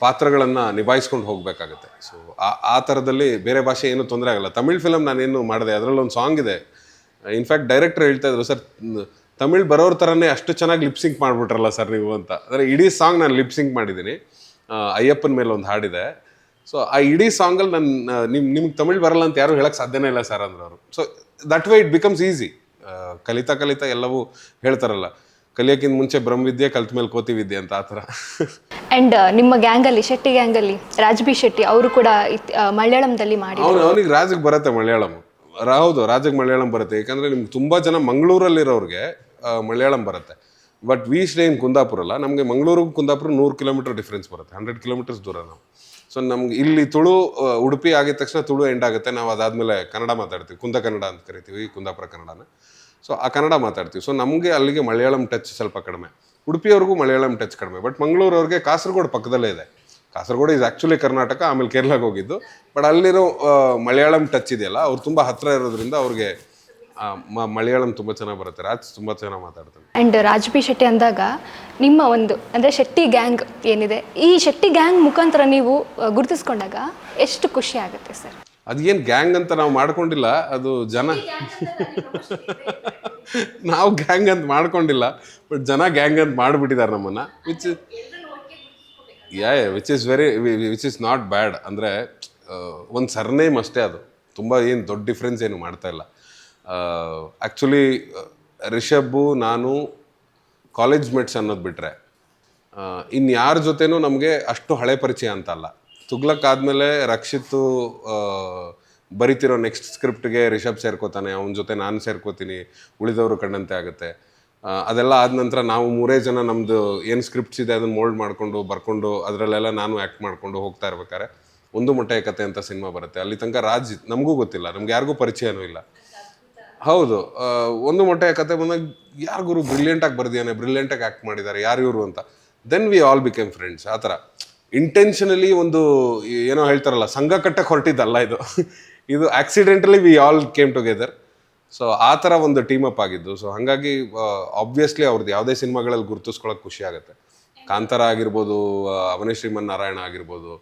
ಪಾತ್ರಗಳನ್ನು ನಿಭಾಯಿಸ್ಕೊಂಡು ಹೋಗಬೇಕಾಗುತ್ತೆ. ಸೊ ಆ ಥರದಲ್ಲಿ ಬೇರೆ ಭಾಷೆ ಏನೂ ತೊಂದರೆ ಆಗಲ್ಲ. ತಮಿಳ್ ಫಿಲಮ್ ನಾನೇನು ಮಾಡಿದೆ, ಅದರಲ್ಲೊಂದು ಸಾಂಗ್ ಇದೆ. ಇನ್ಫ್ಯಾಕ್ಟ್ ಡೈರೆಕ್ಟರ್ ಹೇಳ್ತಾ ಇದ್ರು, ಸರ್ ತಮಿಳ್ ಬರೋರ ಥರನೇ ಅಷ್ಟು ಚೆನ್ನಾಗಿ ಲಿಪ್ಸಿಂಕ್ ಮಾಡಿಬಿಟ್ರಲ್ಲ ಸರ್ ನೀವು ಅಂತ. ಅಂದರೆ ಇಡೀ ಸಾಂಗ್ ನಾನು ಲಿಪ್ಸಿಂಕ್ ಮಾಡಿದ್ದೀನಿ. ಅಯ್ಯಪ್ಪನ ಮೇಲೆ ಒಂದು ಹಾಡಿದೆ. ಸೊ ಆ ಇಡೀ ಸಾಂಗಲ್ಲಿ ನಿಮ್ಗೆ ತಮಿಳ್ ಬರಲ್ಲ ಅಂತ ಯಾರು ಹೇಳಕ್ಕೆ ಸಾಧ್ಯನೇ ಇಲ್ಲ ಸರ್ ಅಂದ್ರೆ ಅವರು. So that way it becomes easy. ಕಲಿತಾ ಎಲ್ಲವೂ ಹೇಳ್ತಾರಲ್ಲ, ಕಲಿಯೋಕ್ಕಿಂತ ಮುಂಚೆ ಬ್ರಹ್ಮವಿದ್ಯೆ, ಕಲ್ತ ಮೇಲೆ ಕೋತಿ ವಿದ್ಯೆ ಅಂತ, ಆ ಥರ. ಆ್ಯಂಡ್ ನಿಮ್ಮ ಗ್ಯಾಂಗಲ್ಲಿ, ಶೆಟ್ಟಿ ಗ್ಯಾಂಗಲ್ಲಿ ರಾಜ್ ಬಿ ಶೆಟ್ಟಿ ಅವರು ಕೂಡ ಮಲಯಾಳಂದಲ್ಲಿ ಮಾಡಿ. ಅವನಿಗೆ ರಾಜಿಗೆ ಬರುತ್ತೆ ಮಲಯಾಳಂ. ಹೌದು, ರಾಜಿಗೆ ಮಲಯಾಳಂ ಬರುತ್ತೆ. ಯಾಕಂದರೆ ನಿಮ್ಗೆ ತುಂಬ ಜನ ಮಂಗಳೂರಲ್ಲಿರೋರಿಗೆ ಮಲಯಾಳಂ ಬರುತ್ತೆ. But we stay in Kundapura ಅಲ್ಲ, ನಮಗೆ ಮಂಗಳೂರಿಗೂ ಕುಂದಾಪುರ 100 ಕಿಲೋಮೀಟರ್ ಡಿಫ್ರೆನ್ಸ್ ಬರುತ್ತೆ, 100 ಕಿಲೋಮೀಟರ್ಸ್ ದೂರ ನಾವು. ಸೊ ನಮ್ಗೆ ಇಲ್ಲಿ ತುಳು, ಉಡುಪಿ ಆಗಿದ ತಕ್ಷಣ ತುಳು ಎಂಡ್ ಆಗುತ್ತೆ. ನಾವು ಅದಾದಮೇಲೆ ಕನ್ನಡ ಮಾತಾಡ್ತೀವಿ, ಕುಂದ ಕನ್ನಡ ಅಂತ ಕರಿತೀವಿ, ಕುಂದಾಪುರ ಕನ್ನಡನ. ಸೊ ಆ ಕನ್ನಡ ಮಾತಾಡ್ತೀವಿ. ಸೊ ನಮಗೆ ಅಲ್ಲಿಗೆ ಮಲಯಾಳಂ ಟಚ್ ಸ್ವಲ್ಪ ಕಡಿಮೆ, ಉಡುಪಿಯವ್ರಿಗೂ ಮಲಯಾಳಂ ಟಚ್ ಕಡಿಮೆ. ಬಟ್ ಮಂಗಳೂರವ್ರಿಗೆ ಕಾಸರಗೋಡು ಪಕ್ಕದಲ್ಲೇ ಇದೆ. ಕಾಸರಗೋಡು ಇಸ್ ಆ್ಯಕ್ಚುಲಿ ಕರ್ನಾಟಕ, ಆಮೇಲೆ ಕೇರಳಕ್ಕೆ ಹೋಗಿದ್ದು. ಬಟ್ ಅಲ್ಲಿರೋ ಮಲಯಾಳಂ ಟಚ್ ಇದೆಯಲ್ಲ, ಅವ್ರು ತುಂಬ ಹತ್ತಿರ ಇರೋದ್ರಿಂದ ಅವ್ರಿಗೆ ಮಲಯಾಳಂ ತುಂಬ ಚೆನ್ನಾಗಿ ಬರುತ್ತೆ. ರಾಜ್ ತುಂಬ ಚೆನ್ನಾಗಿ ಮಾತಾಡ್ತಾರೆ. ಆ್ಯಂಡ್ ರಾಜ್ ಬಿ ಶೆಟ್ಟಿ ಅಂದಾಗ ನಿಮ್ಮ ಒಂದು ಅಂದರೆ ಶೆಟ್ಟಿ ಗ್ಯಾಂಗ್ ಏನಿದೆ, ಈ ಶೆಟ್ಟಿ ಗ್ಯಾಂಗ್ ಮುಖಾಂತರ ನೀವು ಗುರುತಿಸ್ಕೊಂಡಾಗ ಎಷ್ಟು ಖುಷಿ ಆಗುತ್ತೆ ಸರ್? ಅದೇನು ಗ್ಯಾಂಗ್ ಅಂತ ನಾವು ಮಾಡ್ಕೊಂಡಿಲ್ಲ, ಅದು ಜನ ನಾವು ಗ್ಯಾಂಗ್ ಅಂತ ಮಾಡ್ಕೊಂಡಿಲ್ಲ, ಬಟ್ ಜನ ಗ್ಯಾಂಗ್ ಅಂತ ಮಾಡಿಬಿಟ್ಟಿದ್ದಾರೆ ನಮ್ಮನ್ನು. Which is not bad. ಅಂದರೆ ಒಂದು ಸರ್ನೇಮ್ ಅಷ್ಟೇ, ಅದು ತುಂಬ ಏನು ದೊಡ್ಡ ಡಿಫ್ರೆನ್ಸ್ ಏನು ಮಾಡ್ತಾ ಇಲ್ಲ. ಆ್ಯಕ್ಚುಲಿ ರಿಷಬ್ಬು ನಾನು ಕಾಲೇಜ್ ಮೇಟ್ಸ್ ಅನ್ನೋದು ಬಿಟ್ಟರೆ ಇನ್ಯಾರ ಜೊತೆನೂ ನಮಗೆ ಅಷ್ಟು ಹಳೆ ಪರಿಚಯ ಅಂತ ಅಲ್ಲ. ತುಗ್ಲಕ್ ಆದಮೇಲೆ ರಕ್ಷಿತ್ತು ಬರಿತಿರೋ ನೆಕ್ಸ್ಟ್ ಸ್ಕ್ರಿಪ್ಟ್ಗೆ ರಿಷಬ್ ಸೇರ್ಕೋತಾನೆ, ಅವನ ಜೊತೆ ನಾನು ಸೇರ್ಕೋತೀನಿ, ಉಳಿದವರು ಕಂಡಂತೆ ಆಗುತ್ತೆ. ಅದೆಲ್ಲ ಆದ ನಂತರ ನಾವು 3 ಜನ ನಮ್ಮದು ಏನು ಸ್ಕ್ರಿಪ್ಟ್ಸ್ ಇದೆ ಅದನ್ನು ಮೋಲ್ಡ್ ಮಾಡಿಕೊಂಡು ಬರ್ಕೊಂಡು ಅದರಲ್ಲೆಲ್ಲ ನಾನು ಆ್ಯಕ್ಟ್ ಮಾಡಿಕೊಂಡು ಹೋಗ್ತಾ ಇರ್ಬೇಕಾದ್ರೆ ಒಂದು ಮೊಟ್ಟೆ ಕತೆ ಅಂತ ಸಿನಿಮಾ ಬರುತ್ತೆ. ಅಲ್ಲಿ ತನಕ ರಾಜ್ ನಮಗೂ ಗೊತ್ತಿಲ್ಲ, ನಮ್ಗೆ ಯಾರಿಗೂ ಪರಿಚಯನೂ ಇಲ್ಲ. ಹೌದು, ಒಂದು ಮೊಟ್ಟೆ ಕತೆ ಬಂದಾಗ ಯಾರು ಗುರು ಬ್ರಿಲಿಯಂಟಾಗಿ ಬರ್ದಿಯಾನೆ, ಬ್ರಿಲಿಯಂಟಾಗಿ ಆ್ಯಕ್ಟ್ ಮಾಡಿದ್ದಾರೆ, ಯಾರು ಇವರು ಅಂತ. Then we all became friends. ಆ ಥರ ಇಂಟೆನ್ಷನಲಿ ಒಂದು ಏನೋ ಹೇಳ್ತಾರಲ್ಲ, ಸಂಘ ಕಟ್ಟಕ್ಕೆ ಹೊರಟಿದ್ದಲ್ಲ ಇದು accidentally we all came together. So ಆ ಥರ ಒಂದು ಟೀಮ್ ಅಪ್ ಆಗಿದ್ದು. ಸೊ ಹಾಗಾಗಿ ಆಬ್ವಿಯಸ್ಲಿ ಅವ್ರದ್ದು ಯಾವುದೇ ಸಿನಿಮಾಗಳಲ್ಲಿ ಗುರುತಿಸ್ಕೊಳ್ಳೋಕೆ ಖುಷಿ ಆಗುತ್ತೆ. ಕಾಂತಾರ ಆಗಿರ್ಬೋದು, ಅವನೇ ಶ್ರೀಮನ್ ನಾರಾಯಣ ಆಗಿರ್ಬೋದು,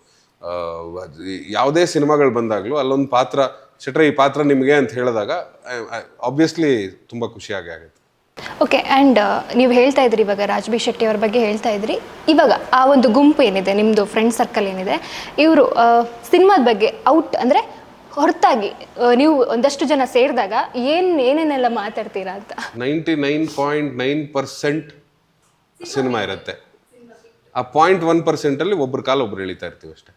ಯಾವುದೇ ಸಿನಿಮಾಗಳು ಬಂದಾಗಲೂ ಅಲ್ಲೊಂದು ಪಾತ್ರ ಶೆಟ್ರೆ ಈ ಪಾತ್ರ ನಿಮಗೆ ಅಂತ ಹೇಳಿದಾಗ ಆಬ್ವಿಯಸ್ಲಿ ತುಂಬ ಖುಷಿಯಾಗಿ ಆಗುತ್ತೆ. ಓಕೆ, ಆ್ಯಂಡ್ ನೀವು ಹೇಳ್ತಾ ಇದ್ರಿ ಇವಾಗ ರಾಜ್ ಬಿ ಶೆಟ್ಟಿ ಅವ್ರ ಬಗ್ಗೆ ಹೇಳ್ತಾ ಇದ್ರಿ. ಇವಾಗ ಆ ಒಂದು ಗುಂಪು ಏನಿದೆ, ನಿಮ್ಮದು ಫ್ರೆಂಡ್ ಸರ್ಕಲ್ ಏನಿದೆ, ಇವರು ಸಿನಿಮಾದ ಬಗ್ಗೆ ಅಂದರೆ ಹೊರತಾಗಿ ನೀವು ಒಂದಷ್ಟು ಜನ ಸೇರಿದಾಗ ಏನೇನೆಲ್ಲ ಮಾತಾಡ್ತೀರಾ ಅಂತ? 99.9% ಸಿನಿಮಾ ಇರುತ್ತೆ. ಆ 0.1%ಅಲ್ಲಿ ಒಬ್ರ ಕಾಲ ಒಬ್ರು ಎಳಿತಾ ಇರ್ತೀವಿ ಅಷ್ಟೇ,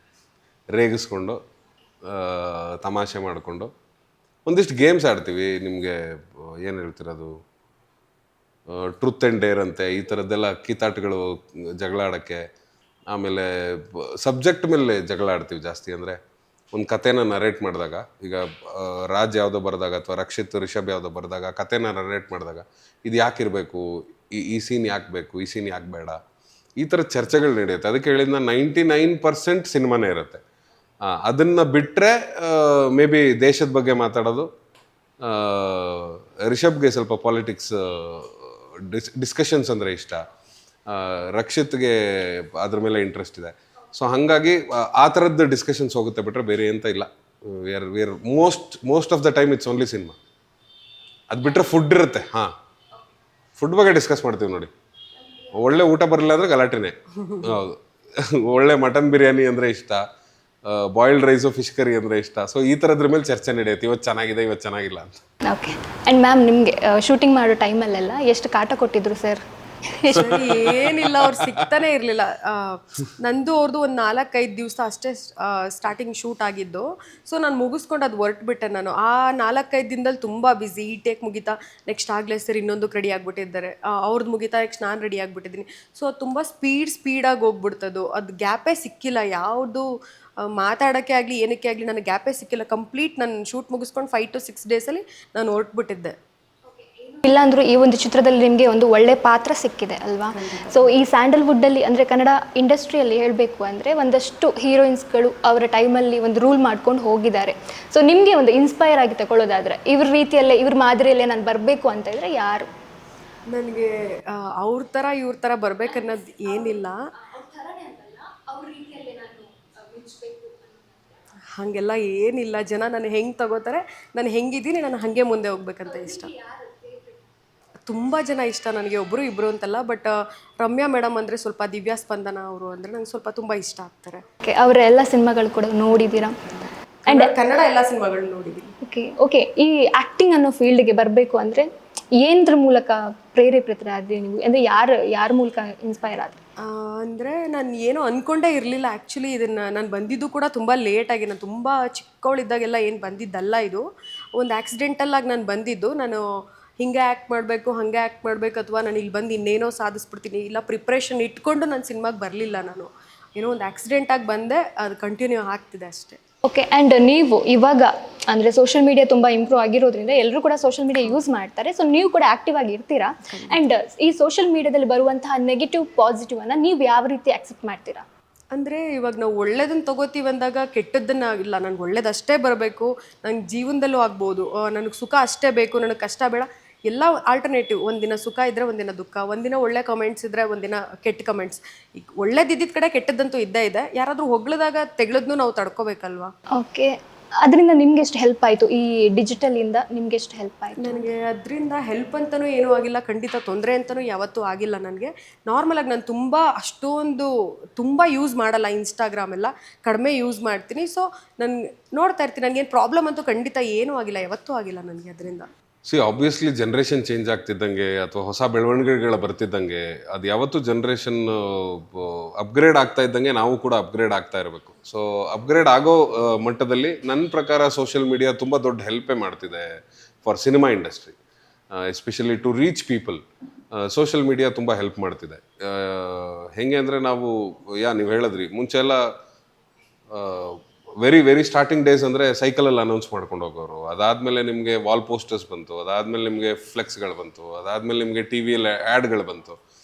ರೇಗಿಸ್ಕೊಂಡು ತಮಾಷೆ ಮಾಡಿಕೊಂಡು ಒಂದಿಷ್ಟು ಗೇಮ್ಸ್ ಆಡ್ತೀವಿ. ನಿಮಗೆ ಏನು ಹೇಳ್ತಿರೋದು, ಟ್ರುತ್ ಆ್ಯಂಡ್ ಡೇರ್ ಅಂತೆ, ಈ ಥರದ್ದೆಲ್ಲ ಕಿತ್ತಾಟಗಳು ಜಗಳ ಆಡೋಕ್ಕೆ. ಆಮೇಲೆ ಸಬ್ಜೆಕ್ಟ್ ಮೇಲೆ ಜಗಳ ಆಡ್ತೀವಿ ಜಾಸ್ತಿ. ಅಂದರೆ ಒಂದು ಕಥೆನ ನರೇಟ್ ಮಾಡಿದಾಗ, ಈಗ ರಾಜ್ ಯಾವುದೋ ಬರೆದಾಗ ಅಥವಾ ರಕ್ಷಿತ್ ರಿಷಬ್ ಯಾವುದೋ ಬರೆದಾಗ ಕಥೆನ ನರೇಟ್ ಮಾಡಿದಾಗ ಇದು ಯಾಕಿರಬೇಕು, ಈ ಸೀನ್ ಯಾಕೆ ಬೇಕು, ಈ ಸೀನ್ ಯಾಕೆ ಬೇಡ, ಈ ಥರ ಚರ್ಚೆಗಳು ನಡೆಯುತ್ತೆ. ಅದಕ್ಕೆ ಹೇಳಿದ್ನ 99% ಸಿನಿಮಾನೇ ಇರುತ್ತೆ. ಅದನ್ನು ಬಿಟ್ಟರೆ ಮೇ ಬಿ ದೇಶದ ಬಗ್ಗೆ ಮಾತಾಡೋದು, ರಿಷಬ್ಗೆ ಸ್ವಲ್ಪ ಪಾಲಿಟಿಕ್ಸ್ ಡಿಸ್ಕಷನ್ಸ್ ಅಂದರೆ ಇಷ್ಟ, ರಕ್ಷಿತ್ಗೆ ಅದ್ರ ಮೇಲೆ ಇಂಟ್ರೆಸ್ಟ್ ಇದೆ. ಸೊ ಹಾಗಾಗಿ ಆ ಥರದ್ದು ಡಿಸ್ಕಷನ್ಸ್ ಹೋಗುತ್ತೆ, ಬಿಟ್ಟರೆ ಬೇರೆ ಎಂತ ಇಲ್ಲ. We are most of the time it's only cinema. ಅದು ಬಿಟ್ಟರೆ ಫುಡ್ ಇರುತ್ತೆ. ಹಾಂ, ಫುಡ್ ಬಗ್ಗೆ ಡಿಸ್ಕಸ್ ಮಾಡ್ತೀವಿ ನೋಡಿ. ಒಳ್ಳೆ ಊಟ ಬರಲಿಲ್ಲ ಅಂದರೆ ಗಲಾಟೆನೇ. ಹೌದು, ಒಳ್ಳೆ ಮಟನ್ ಬಿರಿಯಾನಿ ಅಂದರೆ ಇಷ್ಟ, ಬಾಯ್ಲ್ಡ್ ರೈಸು ಫಿಶ್ ಕರಿ ಅಂದರೆ ಇಷ್ಟ. ಸೊ ಈ ಥರದ್ರ ಮೇಲೆ ಚರ್ಚೆ ನಡೆಯುತ್ತೆ, ಇವತ್ತು ಚೆನ್ನಾಗಿದೆ ಇವತ್ತು ಚೆನ್ನಾಗಿಲ್ಲ ಅಂತ. ಓಕೆ, ಆ್ಯಂಡ್ ಮ್ಯಾಮ್, ನಿಮಗೆ ಶೂಟಿಂಗ್ ಮಾಡೋ ಟೈಮಲ್ಲೆಲ್ಲ ಎಷ್ಟು ಕಾಟ ಕೊಟ್ಟಿದ್ರು ಸರ್? ಏನಿಲ್ಲ, ಅವ್ರು ಸಿಗ್ತಾನೆ ಇರಲಿಲ್ಲ. ನಂದು ಅವ್ರದ್ದು ಒಂದು 4-5 ದಿವಸ ಅಷ್ಟೇ ಸ್ಟಾರ್ಟಿಂಗ್ ಶೂಟ್ ಆಗಿದ್ದು. ಸೊ ನಾನು ಮುಗಿಸ್ಕೊಂಡು ಅದು ಹೊರಟ್ಬಿಟ್ಟೆ. ನಾನು ಆ 4-5 ದಿನದಲ್ಲಿ ತುಂಬ ಬ್ಯುಸಿ. ಈ ಟೇಕ್ ಮುಗಿತಾ ನೆಕ್ಸ್ಟ್ ಆಗಲೇ ಸರ್ ಇನ್ನೊಂದಕ್ಕೆ ರೆಡಿ ಆಗಿಬಿಟ್ಟಿದ್ದಾರೆ, ಅವ್ರದ್ದು ಮುಗಿತಾ ನೆಕ್ಸ್ಟ್ ನಾನು ರೆಡಿ ಆಗಿಬಿಟ್ಟಿದ್ದೀನಿ. ಸೊ ಅದು ತುಂಬ ಸ್ಪೀಡಾಗಿ ಹೋಗ್ಬಿಡ್ತದು. ಅದು ಗ್ಯಾಪೇ ಸಿಕ್ಕಿಲ್ಲ, ಯಾವುದು ಮಾತಾಡೋಕ್ಕೆ ಆಗಲಿ ಏನಕ್ಕೆ ಆಗಲಿ ನನಗೆ ಗ್ಯಾಪೇ ಸಿಕ್ಕಿಲ್ಲ. ಕಂಪ್ಲೀಟ್ ನಾನು ಶೂಟ್ ಮುಗಿಸ್ಕೊಂಡು 5 to 6 ಡೇಸಲ್ಲಿ ನಾನು ಹೊರಟ್ಬಿಟ್ಟಿದ್ದೆ. ಇಲ್ಲಾಂದ್ರೂ ಈ ಒಂದು ಚಿತ್ರದಲ್ಲಿ ನಿಮಗೆ ಒಂದು ಒಳ್ಳೆ ಪಾತ್ರ ಸಿಕ್ಕಿದೆ ಅಲ್ವಾ? ಸೊ ಈ ಸ್ಯಾಂಡಲ್ವುಡ್ಡಲ್ಲಿ ಅಂದರೆ ಕನ್ನಡ ಇಂಡಸ್ಟ್ರಿಯಲ್ಲಿ ಹೇಳಬೇಕು ಅಂದರೆ ಒಂದಷ್ಟು ಹೀರೋಯಿನ್ಸ್ಗಳು ಅವರ ಟೈಮಲ್ಲಿ ಒಂದು ರೂಲ್ ಮಾಡ್ಕೊಂಡು ಹೋಗಿದ್ದಾರೆ. ಸೊ ನಿಮಗೆ ಒಂದು ಇನ್ಸ್ಪೈರ್ ಆಗಿ ತಗೊಳ್ಳೋದಾದರೆ ಇವ್ರ ರೀತಿಯಲ್ಲೇ ಇವ್ರ ಮಾದರಿಯಲ್ಲೇ ನಾನು ಬರಬೇಕು ಅಂತ ಇದ್ದರೆ ಯಾರು? ನನಗೆ ಅವ್ರ ಥರ ಇವ್ರ ಥರ ಬರ್ಬೇಕನ್ನೋದು ಏನಿಲ್ಲ, ಹಾಗೆಲ್ಲ ಏನಿಲ್ಲ. ಜನ ನಾನು ಹೆಂಗೆ ತಗೋತಾರೆ, ನಾನು ಹೆಂಗಿದ್ದೀನಿ ನಾನು ಹಾಗೆ ಮುಂದೆ ಹೋಗ್ಬೇಕಂತ ಇಷ್ಟ. ತುಂಬ ಜನ ಇಷ್ಟ ನನಗೆ, ಒಬ್ಬರು ಇಬ್ಬರು ಅಂತಲ್ಲ. ಬಟ್ ರಮ್ಯಾ ಮೇಡಮ್ ಅಂದರೆ ಸ್ವಲ್ಪ, ದಿವ್ಯಾ ಸ್ಪಂದನ ಅವರು ಅಂದರೆ ನಂಗೆ ಸ್ವಲ್ಪ ತುಂಬ ಇಷ್ಟ ಆಗ್ತಾರೆ. ಅವರ ಎಲ್ಲ ಸಿನಿಮಾಗಳು ಕೂಡ ನೋಡಿದ್ದೀರಾ? ಆ್ಯಂಡ್ ಕನ್ನಡ ಎಲ್ಲ ಸಿನಿಮಾಗಳು ನೋಡಿದ್ದೀನಿ. ಓಕೆ, ಈ ಆ್ಯಕ್ಟಿಂಗ್ ಅನ್ನೋ ಫೀಲ್ಡ್ಗೆ ಬರಬೇಕು ಅಂದರೆ ಏನದ್ರ ಮೂಲಕ ಪ್ರೇರೇಪಿತರಾದ್ರಿ ನೀವು? ಅಂದರೆ ಯಾರ ಮೂಲಕ ಇನ್ಸ್ಪೈರ್ ಆದ್ರಿ? ಅಂದರೆ ನಾನು ಏನೋ ಅಂದ್ಕೊಂಡೇ ಇರಲಿಲ್ಲ ಆ್ಯಕ್ಚುಲಿ. ಇದನ್ನು ನಾನು ಬಂದಿದ್ದು ಕೂಡ ತುಂಬ ಲೇಟಾಗಿ, ನಾನು ತುಂಬ ಚಿಕ್ಕವಳಿದ್ದಾಗೆಲ್ಲ ಏನು ಬಂದಿದ್ದಲ್ಲ. ಇದು ಒಂದು ಆಕ್ಸಿಡೆಂಟಲ್ಲಾಗಿ ನಾನು ಬಂದಿದ್ದು. ನಾನು ಹಿಂಗೆ ಆ್ಯಕ್ಟ್ ಮಾಡಬೇಕು ಹಾಗೆ ಆ್ಯಕ್ಟ್ ಮಾಡಬೇಕು ಅಥವಾ ನಾನು ಇಲ್ಲಿ ಬಂದು ಇನ್ನೇನೋ ಸಾಧಿಸ್ಬಿಡ್ತೀನಿ, ಇಲ್ಲ ಪ್ರಿಪ್ರೇಷನ್ ಇಟ್ಕೊಂಡು ನಾನು ಸಿನಿಮಾಗೆ ಬರಲಿಲ್ಲ. ನಾನು ಏನೋ ಒಂದು ಆಕ್ಸಿಡೆಂಟಾಗಿ ಬಂದೆ, ಅದು ಕಂಟಿನ್ಯೂ ಆಗ್ತಿದೆ ಅಷ್ಟೇ. ಓಕೆ, ಆ್ಯಂಡ್ ನೀವು ಇವಾಗ ಅಂದರೆ ಸೋಷಿಯಲ್ ಮೀಡಿಯಾ ತುಂಬ ಇಂಪ್ರೂವ್ ಆಗಿರೋದ್ರಿಂದ ಎಲ್ಲರೂ ಕೂಡ ಸೋಷಿಯಲ್ ಮೀಡಿಯಾ ಯೂಸ್ ಮಾಡ್ತಾರೆ. ಸೊ ನೀವು ಕೂಡ ಆ್ಯಕ್ಟಿವ್ ಆಗಿ ಇರ್ತೀರಾ. ಆ್ಯಂಡ್ ಈ ಸೋಷಿಯಲ್ ಮೀಡಿಯಾದಲ್ಲಿ ಬರುವಂತಹ ನೆಗೆಟಿವ್ ಪಾಸಿಟಿವನ್ನು ನೀವು ಯಾವ ರೀತಿ ಆಕ್ಸೆಪ್ಟ್ ಮಾಡ್ತೀರಾ? ಅಂದರೆ ಇವಾಗ ನಾವು ಒಳ್ಳೇದನ್ನು ತೊಗೋತೀವಿ ಅಂದಾಗ ಕೆಟ್ಟದ್ದನ್ನು ಇಲ್ಲ, ನನಗೆ ಒಳ್ಳೇದಷ್ಟೇ ಬರಬೇಕು, ನಂಗೆ ಜೀವನದಲ್ಲೂ ಆಗ್ಬೋದು, ನನಗೆ ಸುಖ ಅಷ್ಟೇ ಬೇಕು, ನನಗೆ ಕಷ್ಟ ಬೇಡ, ಎಲ್ಲ ಆಲ್ಟರ್ನೇಟಿವ್. ಒಂದಿನ ಸುಖ ಇದ್ದರೆ ಒಂದಿನ ದುಃಖ, ಒಂದಿನ ಒಳ್ಳೆ ಕಮೆಂಟ್ಸ್ ಇದ್ದರೆ ಒಂದಿನ ಕೆಟ್ಟ ಕಮೆಂಟ್ಸ್. ಈಗ ಒಳ್ಳೇದಿದ್ದ ಕಡೆ ಕೆಟ್ಟದ್ದಂತೂ ಇದ್ದೇ ಇದೆ. ಯಾರಾದರೂ ಹೊಗಳಿದಾಗ ತೆಗಳದ್ನು ನಾವು ತಡ್ಕೋಬೇಕಲ್ವಾ? ಓಕೆ, ಅದರಿಂದ ನಿಮ್ಗೆ ಎಷ್ಟು ಹೆಲ್ಪ್ ಆಯಿತು? ಈ ಡಿಜಿಟಲಿಂದ ನಿಮ್ಗೆ ಎಷ್ಟು ಹೆಲ್ಪ್ ಆಯಿತು? ನನಗೆ ಅದರಿಂದ ಹೆಲ್ಪ್ ಅಂತಲೂ ಏನೂ ಆಗಿಲ್ಲ, ಖಂಡಿತ ತೊಂದರೆ ಅಂತಲೂ ಯಾವತ್ತೂ ಆಗಿಲ್ಲ ನನಗೆ. ನಾರ್ಮಲಾಗಿ ನಾನು ತುಂಬ ಯೂಸ್ ಮಾಡಲ್ಲ, ಇನ್ಸ್ಟಾಗ್ರಾಮ್ ಎಲ್ಲ ಕಡಿಮೆ ಯೂಸ್ ಮಾಡ್ತೀನಿ. ಸೊ ನಾನು ನೋಡ್ತಾ ಇರ್ತೀನಿ, ನನಗೇನು ಪ್ರಾಬ್ಲಮ್ ಅಂತೂ ಖಂಡಿತ ಏನೂ ಆಗಿಲ್ಲ, ಯಾವತ್ತೂ ಆಗಿಲ್ಲ ನನಗೆ ಅದರಿಂದ. ಆಬ್ವಿಯಸ್ಲಿ ಜನ್ರೇಷನ್ ಚೇಂಜ್ ಆಗ್ತಿದ್ದಂಗೆ ಅಥವಾ ಹೊಸ ಬೆಳವಣಿಗೆಗಳು ಬರ್ತಿದ್ದಂಗೆ, ಅದು ಯಾವತ್ತೂ ಜನ್ರೇಷನ್ ಅಪ್ಗ್ರೇಡ್ ಆಗ್ತಾ ಇದ್ದಂಗೆ ನಾವು ಕೂಡ ಅಪ್ಗ್ರೇಡ್ ಆಗ್ತಾ ಇರಬೇಕು. ಸೊ ಅಪ್ಗ್ರೇಡ್ ಆಗೋ ಮಟ್ಟದಲ್ಲಿ ನನ್ನ ಪ್ರಕಾರ ಸೋಷಿಯಲ್ ಮೀಡಿಯಾ ತುಂಬ ದೊಡ್ಡ ಹೆಲ್ಪೇ ಮಾಡ್ತಿದೆ for cinema industry, especially to reach people. Social media ತುಂಬ ಹೆಲ್ಪ್ ಮಾಡ್ತಿದೆ. ಹೆಂಗೆ ಅಂದರೆ ನೀವು ಹೇಳಿದ್ರಿ ಮುಂಚೆ ಎಲ್ಲ ವೆರಿ ಸ್ಟಾರ್ಟಿಂಗ್ ಡೇಸ್ ಅಂದರೆ ಸೈಕಲಲ್ಲಿ ಅನೌನ್ಸ್ ಮಾಡ್ಕೊಂಡು ಹೋಗೋರು. ಅದಾದಮೇಲೆ ನಿಮಗೆ ವಾಲ್ ಪೋಸ್ಟರ್ಸ್ ಬಂತು, ಅದಾದಮೇಲೆ ನಿಮಗೆ ಫ್ಲೆಕ್ಸ್ಗಳು ಬಂತು, ಅದಾದಮೇಲೆ ನಿಮಗೆ ಟಿ ವಿಯಲ್ಲಿ ಆ್ಯಡ್ಗಳು ಬಂತು.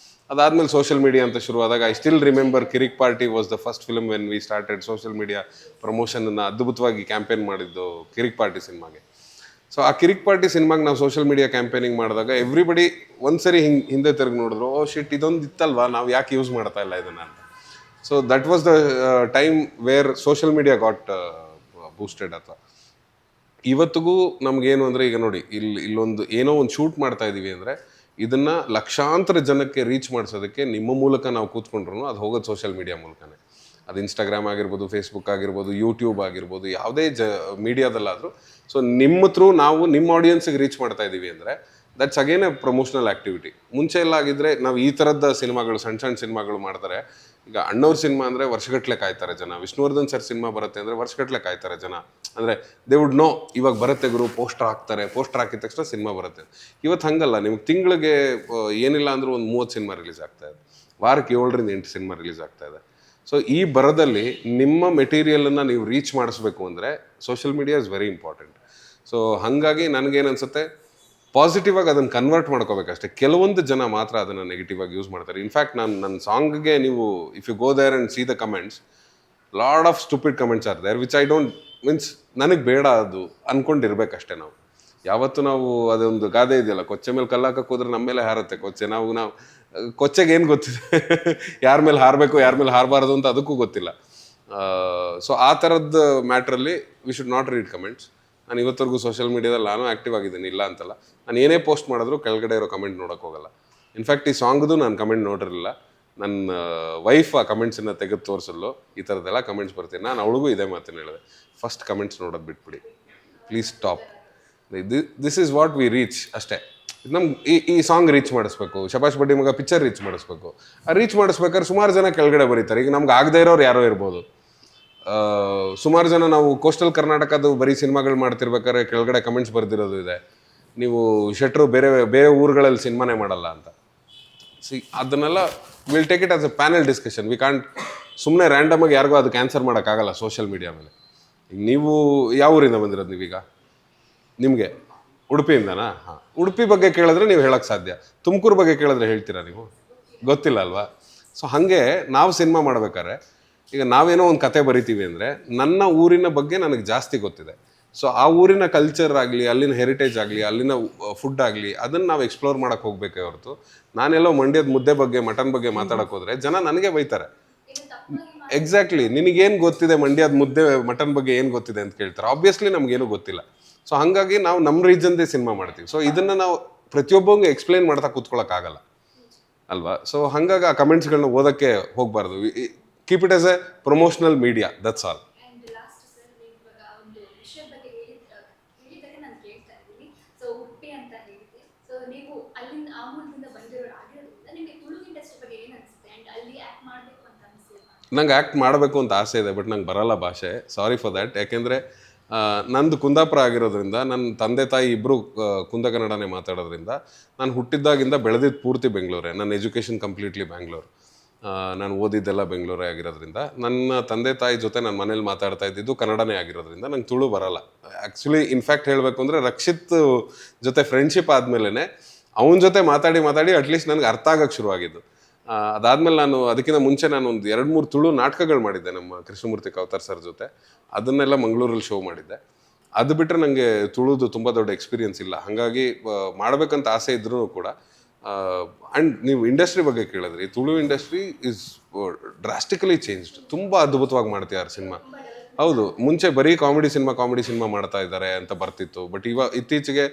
ಅದಾದಮೇಲೆ ಸೋಷಿಯಲ್ ಮೀಡಿಯಾ ಅಂತ ಶುರುವಾದಾಗ I still remember Kirik party was the first film when we started social media ಪ್ರಮೋಷನನ್ನು ಅದ್ಭುತವಾಗಿ ಕ್ಯಾಂಪೇನ್ ಮಾಡಿದ್ದು ಕಿರಿಕ್ ಪಾರ್ಟಿ ಸಿನಿಮಾಗೆ. ಸೊ ಆ ಕಿರಿಕ್ ಪಾರ್ಟಿ ಸಿನಿಮಾಗೆ ನಾವು ಸೋಷಿಯಲ್ ಮೀಡಿಯಾ ಕ್ಯಾಂಪೇನಿಂಗ್ ಮಾಡಿದಾಗ ಎವ್ರಿಬಡಿ ಒಂದ್ಸರಿ ಹಿಂದೆ ತಿರುಗಿ ನೋಡಿದ್ರು, ಓ ಶಿಟ್ ಇದೊಂದು ಇತ್ತಲ್ವಾ, ನಾವು ಯಾಕೆ ಯೂಸ್ ಮಾಡ್ತಾ ಇಲ್ಲ ಇದನ್ನು ಅಂತ. So that was the time where social media got boosted ಅಥವಾ ಇವತ್ತಿಗೂ ನಮಗೇನು ಅಂದರೆ ಈಗ ನೋಡಿ ಇಲ್ಲೊಂದು ಏನೋ ಒಂದು ಶೂಟ್ ಮಾಡ್ತಾ ಇದ್ದೀವಿ ಅಂದರೆ ಇದನ್ನು ಲಕ್ಷಾಂತರ ಜನಕ್ಕೆ ರೀಚ್ ಮಾಡಿಸೋದಕ್ಕೆ ನಿಮ್ಮ ಮೂಲಕ ನಾವು ಕೂತ್ಕೊಂಡ್ರು ಅದು ಹೋಗೋದು ಸೋಷಿಯಲ್ ಮೀಡಿಯಾ ಮೂಲಕನೇ. ಅದು ಇನ್ಸ್ಟಾಗ್ರಾಮ್ ಆಗಿರ್ಬೋದು, ಫೇಸ್ಬುಕ್ ಆಗಿರ್ಬೋದು, ಯೂಟ್ಯೂಬ್ ಆಗಿರ್ಬೋದು, ಯಾವುದೇ ಮೀಡಿಯಾದಲ್ಲಾದರೂ. ಸೊ ನಿಮ್ಮ ಥ್ರೂ ನಾವು ನಿಮ್ಮ ಆಡಿಯನ್ಸಿಗೆ ರೀಚ್ ಮಾಡ್ತಾ ಇದ್ದೀವಿ ಅಂದರೆ that's again A promotional activity. ಮುಂಚೆ ಎಲ್ಲ ಆಗಿದ್ದರೆ ನಾವು ಈ ಥರದ ಸಿನಿಮಾಗಳು ಸಣ್ಣ ಸಣ್ಣ ಸಿನಿಮಾಗಳು ಮಾಡ್ತಾರೆ. ಈಗ ಅಣ್ಣವ್ರ ಸಿನಿಮಾ ಅಂದರೆ ವರ್ಷಗಟ್ಟಲೆ ಕಾಯ್ತಾರೆ ಜನ. ವಿಷ್ಣುವರ್ಧನ್ ಸರ್ ಸಿನಿಮಾ ಬರುತ್ತೆ ಅಂದರೆ ವರ್ಷಗಟ್ಟಲೆ ಕಾಯ್ತಾರೆ ಜನ. ಅಂದರೆ ದೇ ವುಡ್ ನೋ ಇವಾಗ ಬರುತ್ತೆ ಗುರು, ಪೋಸ್ಟರ್ ಹಾಕ್ತಾರೆ, ಪೋಸ್ಟರ್ ಹಾಕಿದ ತಕ್ಷಣ ಸಿನಿಮಾ ಬರುತ್ತೆ. ಇವತ್ತು ಹಂಗಲ್ಲ, ನಿಮ್ಗೆ ತಿಂಗಳಿಗೆ ಏನಿಲ್ಲ ಅಂದರೂ ಒಂದು 30 ಸಿನಿಮಾ ರಿಲೀಸ್ ಆಗ್ತಾ ಇದೆ, ವಾರಕ್ಕೆ 7ರಿಂದ 8 ಸಿನಿಮಾ ರಿಲೀಸ್ ಆಗ್ತಾ ಇದೆ. ಸೊ ಈ ಬರದಲ್ಲಿ ನಿಮ್ಮ ಮೆಟೀರಿಯಲನ್ನು ನೀವು ರೀಚ್ ಮಾಡಿಸ್ಬೇಕು ಅಂದರೆ social media is very important. So ಹಾಗಾಗಿ ನನಗೇನು ಅನಿಸುತ್ತೆ, ಪಾಸಿಟಿವ್ ಆಗಿ ಅದನ್ನು ಕನ್ವರ್ಟ್ ಮಾಡ್ಕೋಬೇಕಷ್ಟೇ. ಕೆಲವೊಂದು ಜನ ಮಾತ್ರ ಅದನ್ನು ನೆಗೆಟಿವ್ ಆಗಿ ಯೂಸ್ ಮಾಡ್ತಾರೆ. ಇನ್ಫ್ಯಾಕ್ಟ್ ನನ್ನ ಸಾಂಗ್ಗೆ ನೀವು if you go there and see the comments, lot of stupid comments are there which I don't means ನನಗೆ ಬೇಡ ಅದು ಅಂದ್ಕೊಂಡಿರ್ಬೇಕಷ್ಟೇ. ಯಾವತ್ತು ನಾವು ಅದೊಂದು ಗಾದೆ ಇದೆಯಲ್ಲ, ಕೊಚ್ಚೆ ಮೇಲೆ ಕಲ್ಲಾಕಕ್ಕೆ ಹೋದ್ರೆ ನಮ್ಮ ಮೇಲೆ ಹಾರುತ್ತೆ ಕೊಚ್ಚೆ. ನಾವು ಕೊಚ್ಚೆಗೆ ಏನು ಗೊತ್ತಿದೆ ಯಾರ ಮೇಲೆ ಹಾರಬೇಕು ಯಾರ ಮೇಲೆ ಹಾರಬಾರ್ದು ಅಂತ ಅದಕ್ಕೂ ಗೊತ್ತಿಲ್ಲ. ಸೊ ಆ ಥರದ ಮ್ಯಾಟ್ರಲ್ಲಿ we should not read comments. ನಾನು ಇವತ್ತರೆಗೂ ಸೋಷಿಯಲ್ ಮೀಡಿಯಾದಲ್ಲಿ ನಾನು ಆ್ಯಕ್ಟಿವ್ ಆಗಿದ್ದೀನಿ, ಇಲ್ಲ ಅಂತಲ್ಲ. ನಾನು ಏನೇ ಪೋಸ್ಟ್ ಮಾಡಿದ್ರು ಕೆಳಗಡೆ ಇರೋ ಕಮೆಂಟ್ ನೋಡೋಕೆ ಹೋಗಲ್ಲ. ಇನ್ಫ್ಯಾಕ್ಟ್ ಈ ಸಾಂಗ್ದು ನಾನು ಕಮೆಂಟ್ ನೋಡಿರಲಿಲ್ಲ. ನನ್ನ ವೈಫ್ ಆ ಕಮೆಂಟ್ಸನ್ನು ತೆಗೆದು ತೋರಿಸಲು ಈ ಥರದ್ದೆಲ್ಲ ಕಮೆಂಟ್ಸ್ ಬರ್ತೀನಿ. ನಾನು ಅವಳಿಗೂ ಇದೇ ಮಾತನ್ನು ಹೇಳಿದೆ, ಫಸ್ಟ್ ಕಮೆಂಟ್ಸ್ ನೋಡೋದು ಬಿಟ್ಬಿಡಿ, please stop. This is what we reach ಅಷ್ಟೇ. ನಮ್ಗೆ ಈ ಸಾಂಗ್ ರೀಚ್ ಮಾಡಿಸ್ಬೇಕು, ಶಬಾಷ್ ಬಡ್ಡಿ ಮಗ ಪಿಕ್ಚರ್ ರೀಚ್ ಮಾಡಿಸ್ಬೇಕು. ಆ ರೀಚ್ ಮಾಡಿಸ್ಬೇಕಾದ್ರೆ ಸುಮಾರು ಜನ ಕೆಳಗಡೆ ಬರೀತಾರೆ. ಈಗ ನಮ್ಗೆ ಆಗದೇ ಇರೋರು ಯಾರೋ ಇರ್ಬೋದು. ಸುಮಾರು ಜನ ನಾವು ಕೋಸ್ಟಲ್ ಕರ್ನಾಟಕದ ಬರೀ ಸಿನಿಮಾಗಳು ಮಾಡ್ತಿರ್ಬೇಕಾದ್ರೆ ಕೆಳಗಡೆ ಕಮೆಂಟ್ಸ್ ಬರ್ದಿರೋದು ಇದೆ, ನೀವು ಶೆಟ್ರು ಬೇರೆ ಬೇರೆ ಊರುಗಳಲ್ಲಿ ಸಿನಿಮಾನೇ ಮಾಡಲ್ಲ ಅಂತ. ಅದನ್ನೆಲ್ಲ will take it as A panel discussion. We can't ಸುಮ್ಮನೆ ರ್ಯಾಂಡಮಾಗಿ ಯಾರಿಗೂ ಅದಕ್ಕೆ ಆನ್ಸರ್ ಮಾಡೋಕ್ಕಾಗಲ್ಲ ಸೋಷಿಯಲ್ ಮೀಡಿಯಾ ಮೇಲೆ. ಈಗ ನೀವು ಯಾವ ಊರಿಂದ ಬಂದಿರೋದು ನೀವೀಗ? ನಿಮಗೆ ಉಡುಪಿಯಿಂದನಾ? ಹಾಂ, ಉಡುಪಿ ಬಗ್ಗೆ ಕೇಳಿದ್ರೆ ನೀವು ಹೇಳೋಕ್ಕೆ ಸಾಧ್ಯ. ತುಮಕೂರು ಬಗ್ಗೆ ಕೇಳಿದ್ರೆ ಹೇಳ್ತೀರಾ ನೀವು? ಗೊತ್ತಿಲ್ಲ ಅಲ್ವಾ? ಸೊ ಹಾಗೆ ನಾವು ಸಿನಿಮಾ ಮಾಡ್ಬೇಕಾದ್ರೆ ಈಗ ನಾವೇನೋ ಒಂದು ಕತೆ ಬರಿತೀವಿ ಅಂದರೆ ನನ್ನ ಊರಿನ ಬಗ್ಗೆ ನನಗೆ ಜಾಸ್ತಿ ಗೊತ್ತಿದೆ. ಸೊ ಆ ಊರಿನ ಕಲ್ಚರ್ ಆಗಲಿ, ಅಲ್ಲಿನ ಹೆರಿಟೇಜ್ ಆಗಲಿ, ಅಲ್ಲಿನ ಫುಡ್ ಆಗಲಿ, ಅದನ್ನು ನಾವು ಎಕ್ಸ್ಪ್ಲೋರ್ ಮಾಡೋಕ್ಕೆ ಹೋಗಬೇಕೇ ಹೊರತು ನಾನೆಲ್ಲೋ ಮಂಡ್ಯದ ಮುದ್ದೆ ಬಗ್ಗೆ ಮಟನ್ ಬಗ್ಗೆ ಮಾತಾಡೋಕೆ ಹೋದರೆ ಜನ ನನಗೆ ಬೈತಾರೆ. ಎಕ್ಸಾಕ್ಟ್ಲಿ, ನಿನಗೇನು ಗೊತ್ತಿದೆ ಮಂಡ್ಯದ ಮುದ್ದೆ ಮಟನ್ ಬಗ್ಗೆ ಏನು ಗೊತ್ತಿದೆ ಅಂತ ಕೇಳ್ತಾರೆ. ಆಬ್ವಿಯಸ್ಲಿ ನಮಗೇನು ಗೊತ್ತಿಲ್ಲ. ಸೊ ಹಾಗಾಗಿ ನಾವು ನಮ್ಮ ರೀಜನ್ದೇ ಸಿನಿಮಾ ಮಾಡ್ತೀವಿ. ಸೊ ಇದನ್ನು ನಾವು ಪ್ರತಿಯೊಬ್ಬಂಗೆ ಎಕ್ಸ್ಪ್ಲೇನ್ ಮಾಡ್ತಾ ಕೂತ್ಕೊಳ್ಳೋಕ್ಕಾಗಲ್ಲ ಅಲ್ವಾ? ಸೊ ಹಾಗಾಗಿ ಆ ಕಮೆಂಟ್ಸ್ಗಳನ್ನ ಓದೋಕ್ಕೆ ಹೋಗಬಾರ್ದು. Keep it as A promotional media, that's all. ನಂಗೆ ಆ್ಯಕ್ಟ್ ಮಾಡಬೇಕು ಅಂತ ಆಸೆ ಇದೆ, ಬಟ್ ನಂಗೆ ಬರಲ್ಲ ಭಾಷೆ. Sorry for that. ಯಾಕೆಂದರೆ ನಂದು ಕುಂದಾಪುರ ಆಗಿರೋದ್ರಿಂದ, ನನ್ನ ತಂದೆ ತಾಯಿ ಇಬ್ಬರು ಕುಂದ ಕನ್ನಡನೇ ಮಾತಾಡೋದ್ರಿಂದ, ನಾನು ಹುಟ್ಟಿದ್ದಾಗಿಂದ ಬೆಳೆದಿದ್ದು ಪೂರ್ತಿ ಬೆಂಗಳೂರೇ. ನನ್ನ ಎಜುಕೇಷನ್ ಕಂಪ್ಲೀಟ್ಲಿ ಬ್ಯಾಂಗ್ಳೂರು. ನಾನು ಓದಿದ್ದೆಲ್ಲ ಬೆಂಗಳೂರೇ ಆಗಿರೋದ್ರಿಂದ, ನನ್ನ ತಂದೆ ತಾಯಿ ಜೊತೆ ನಾನು ಮನೇಲಿ ಮಾತಾಡ್ತಾ ಇದ್ದಿದ್ದು ಕನ್ನಡನೇ ಆಗಿರೋದ್ರಿಂದ ನಂಗೆ ತುಳು ಬರಲ್ಲ. ಆ್ಯಕ್ಚುಲಿ ಇನ್ಫ್ಯಾಕ್ಟ್ ಹೇಳಬೇಕು ಅಂದರೆ ರಕ್ಷಿತ್ ಜೊತೆ ಫ್ರೆಂಡ್ಶಿಪ್ ಆದಮೇಲೆ ಅವನ ಜೊತೆ ಮಾತಾಡಿ ಅಟ್ಲೀಸ್ಟ್ ನನಗೆ ಅರ್ಥ ಆಗೋಕ್ಕೆ ಶುರುವಾಗಿದ್ದು. ಅದಾದಮೇಲೆ ನಾನು ಅದಕ್ಕಿಂತ ಮುಂಚೆ ನಾನು ಒಂದು 2-3 ತುಳು ನಾಟಕಗಳು ಮಾಡಿದ್ದೆ ನಮ್ಮ ಕೃಷ್ಣಮೂರ್ತಿ ಕೌತಾರ್ ಸರ್ ಜೊತೆ. ಅದನ್ನೆಲ್ಲ ಮಂಗಳೂರಲ್ಲಿ ಶೋ ಮಾಡಿದ್ದೆ. ಅದು ಬಿಟ್ಟರೆ ನನಗೆ ತುಳುದು ತುಂಬ ದೊಡ್ಡ ಎಕ್ಸ್ಪೀರಿಯನ್ಸ್ ಇಲ್ಲ. ಹಾಗಾಗಿ ಮಾಡಬೇಕಂತ ಆಸೆ ಇದ್ರೂ ಕೂಡ. ಆ್ಯಂಡ್ ನೀವು ಇಂಡಸ್ಟ್ರಿ ಬಗ್ಗೆ ಕೇಳಿದ್ರಿ, Tulu industry is drastically changed. ತುಂಬ ಅದ್ಭುತವಾಗಿ ಮಾಡ್ತಿದ್ದಾರೆ ಸಿನಿಮಾ. ಹೌದು, ಮುಂಚೆ ಬರೀ ಕಾಮಿಡಿ ಸಿನಿಮಾ ಮಾಡ್ತಾ ಇದ್ದಾರೆ ಅಂತ ಬರ್ತಿತ್ತು. ಬಟ್ ಇತ್ತೀಚೆಗೆ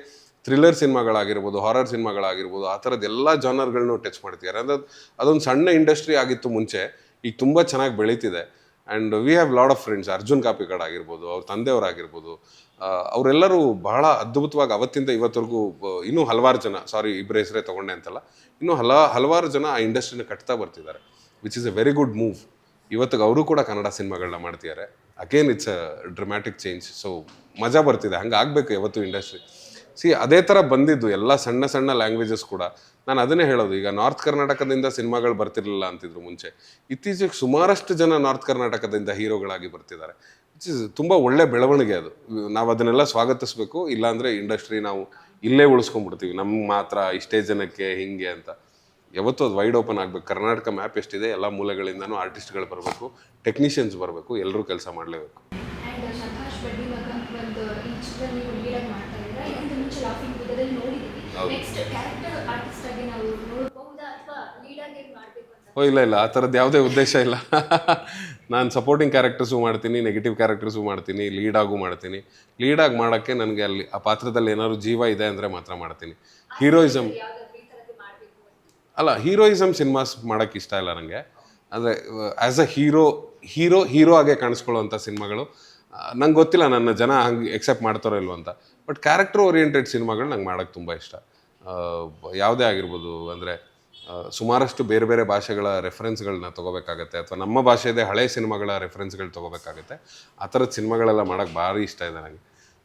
ಥ್ರಿಲ್ಲರ್ ಸಿನಿಮಾಗಳಾಗಿರ್ಬೋದು, ಹಾರರ್ ಸಿನಿಮಾಗಳಾಗಿರ್ಬೋದು, ಆ ಥರದ್ದು ಎಲ್ಲ ಜಾನರ್ಗಳನ್ನೂ ಟಚ್ ಮಾಡ್ತಿದ್ದಾರೆ. ಅಂದರೆ ಅದೊಂದು ಸಣ್ಣ ಇಂಡಸ್ಟ್ರಿ ಆಗಿತ್ತು ಮುಂಚೆ, ಈಗ ತುಂಬ ಚೆನ್ನಾಗಿ ಬೆಳೀತಿದೆ. And we have lot of friends. Arjun Kapikad ಆಗಿರ್ಬೋದು, ಅವ್ರ ತಂದೆಯವರಾಗಿರ್ಬೋದು, ಅವರೆಲ್ಲರೂ ಬಹಳ ಅದ್ಭುತವಾಗಿ ಅವತ್ತಿಂದ ಇವತ್ತರೆಗೂ ಇನ್ನೂ ಹಲವಾರು ಜನ, ಸಾರಿ ಇಬ್ಬರ ಹೆಸರೇ ತೊಗೊಂಡೆ ಅಂತಲ್ಲ, ಇನ್ನೂ ಹಲವಾರು ಜನ ಆ ಇಂಡಸ್ಟ್ರಿನ ಕಟ್ತಾ ಬರ್ತಿದ್ದಾರೆ, which is A very good move. ಇವತ್ತಿಗೆ ಅವರು ಕೂಡ ಕನ್ನಡ ಸಿನಿಮಾಗಳನ್ನ ಮಾಡ್ತಿದ್ದಾರೆ. Again it's a dramatic change. So ಮಜಾ ಬರ್ತಿದೆ. ಹಂಗೆ ಆಗಬೇಕು ಯಾವತ್ತು ಇಂಡಸ್ಟ್ರಿ. ಅದೇ ಥರ ಬಂದಿದ್ದು ಎಲ್ಲ ಸಣ್ಣ ಸಣ್ಣ ಲ್ಯಾಂಗ್ವೇಜಸ್ ಕೂಡ. ನಾನು ಅದನ್ನೇ ಹೇಳೋದು, ಈಗ ನಾರ್ತ್ ಕರ್ನಾಟಕದಿಂದ ಸಿನಿಮಾಗಳು ಬರ್ತಿರಲಿಲ್ಲ ಅಂತಿದ್ರು ಮುಂಚೆ. ಇತ್ತೀಚೆಗೆ ಸುಮಾರಷ್ಟು ಜನ ನಾರ್ತ್ ಕರ್ನಾಟಕದಿಂದ ಹೀರೋಗಳಾಗಿ ಬರ್ತಿದ್ದಾರೆ. ತುಂಬ ಒಳ್ಳೆ ಬೆಳವಣಿಗೆ ಅದು. ನಾವು ಅದನ್ನೆಲ್ಲ ಸ್ವಾಗತಿಸ್ಬೇಕು. ಇಲ್ಲಾಂದರೆ ಇಂಡಸ್ಟ್ರಿ ನಾವು ಇಲ್ಲೇ ಉಳಿಸ್ಕೊಂಡ್ಬಿಡ್ತೀವಿ, ನಮ್ಮ ಮಾತ್ರ ಇಷ್ಟೇ ಜನಕ್ಕೆ ಹಿಂಗೆ ಅಂತ. ಯಾವತ್ತೂ ಅದು ವೈಡ್ ಓಪನ್ ಆಗಬೇಕು. ಕರ್ನಾಟಕ ಮ್ಯಾಪ್ ಎಷ್ಟಿದೆ, ಎಲ್ಲ ಮೂಲೆಗಳಿಂದನೂ ಆರ್ಟಿಸ್ಟ್ಗಳು ಬರಬೇಕು, ಟೆಕ್ನಿಷಿಯನ್ಸ್ ಬರಬೇಕು, ಎಲ್ಲರೂ ಕೆಲಸ ಮಾಡಲೇಬೇಕು. ಓ ಇಲ್ಲ ಆ ಥರದ್ದು ಯಾವುದೇ ಉದ್ದೇಶ ಇಲ್ಲ. ನಾನು ಸಪೋರ್ಟಿಂಗ್ ಕ್ಯಾರೆಕ್ಟರ್ಸು ಮಾಡ್ತೀನಿ, ನೆಗೆಟಿವ್ ಕ್ಯಾರೆಕ್ಟರ್ಸು ಮಾಡ್ತೀನಿ, ಲೀಡಾಗೂ ಮಾಡ್ತೀನಿ. ಲೀಡಾಗಿ ಮಾಡೋಕ್ಕೆ ನನಗೆ ಅಲ್ಲಿ ಆ ಪಾತ್ರದಲ್ಲಿ ಏನಾದ್ರು ಜೀವ ಇದೆ ಅಂದರೆ ಮಾತ್ರ ಮಾಡ್ತೀನಿ. ಹೀರೋಯಿಸಮ್ ಹೀರೋಯಿಸಮ್ ಸಿನಿಮಾಸ್ ಮಾಡೋಕ್ಕೆ ಇಷ್ಟ ಇಲ್ಲ ನನಗೆ. ಅಂದರೆ ಆ್ಯಸ್ ಅ ಹೀರೋ ಆಗೇ ಕಾಣಿಸ್ಕೊಳ್ಳೋವಂಥ ಸಿನಿಮಾಗಳು ನಂಗೆ ಗೊತ್ತಿಲ್ಲ ನನ್ನ ಜನ ಹಂಗೆ ಎಕ್ಸೆಪ್ಟ್ ಮಾಡ್ತಾರೋ ಇಲ್ವೋ ಅಂತ. ಬಟ್ ಕ್ಯಾರೆಕ್ಟರ್ ಓರಿಯೆಂಟೆಡ್ ಸಿನಿಮಾಗಳು ನಂಗೆ ಮಾಡೋಕ್ಕೆ ತುಂಬ ಇಷ್ಟ. ಯಾವುದೇ ಆಗಿರ್ಬೋದು, ಅಂದರೆ ಸುಮಾರಷ್ಟು ಬೇರೆ ಬೇರೆ ಭಾಷೆಗಳ ರೆಫರೆನ್ಸ್ಗಳನ್ನ ತೊಗೋಬೇಕಾಗತ್ತೆ, ಅಥವಾ ನಮ್ಮ ಭಾಷೆದೇ ಹಳೆ ಸಿನಿಮಾಗಳ ರೆಫರೆನ್ಸ್ಗಳು ತೊಗೋಬೇಕಾಗತ್ತೆ. ಆ ಥರದ ಸಿನಿಮಾಗಳೆಲ್ಲ ಮಾಡೋಕ್ಕೆ ಭಾರಿ ಇಷ್ಟ ಇದೆ ನನಗೆ.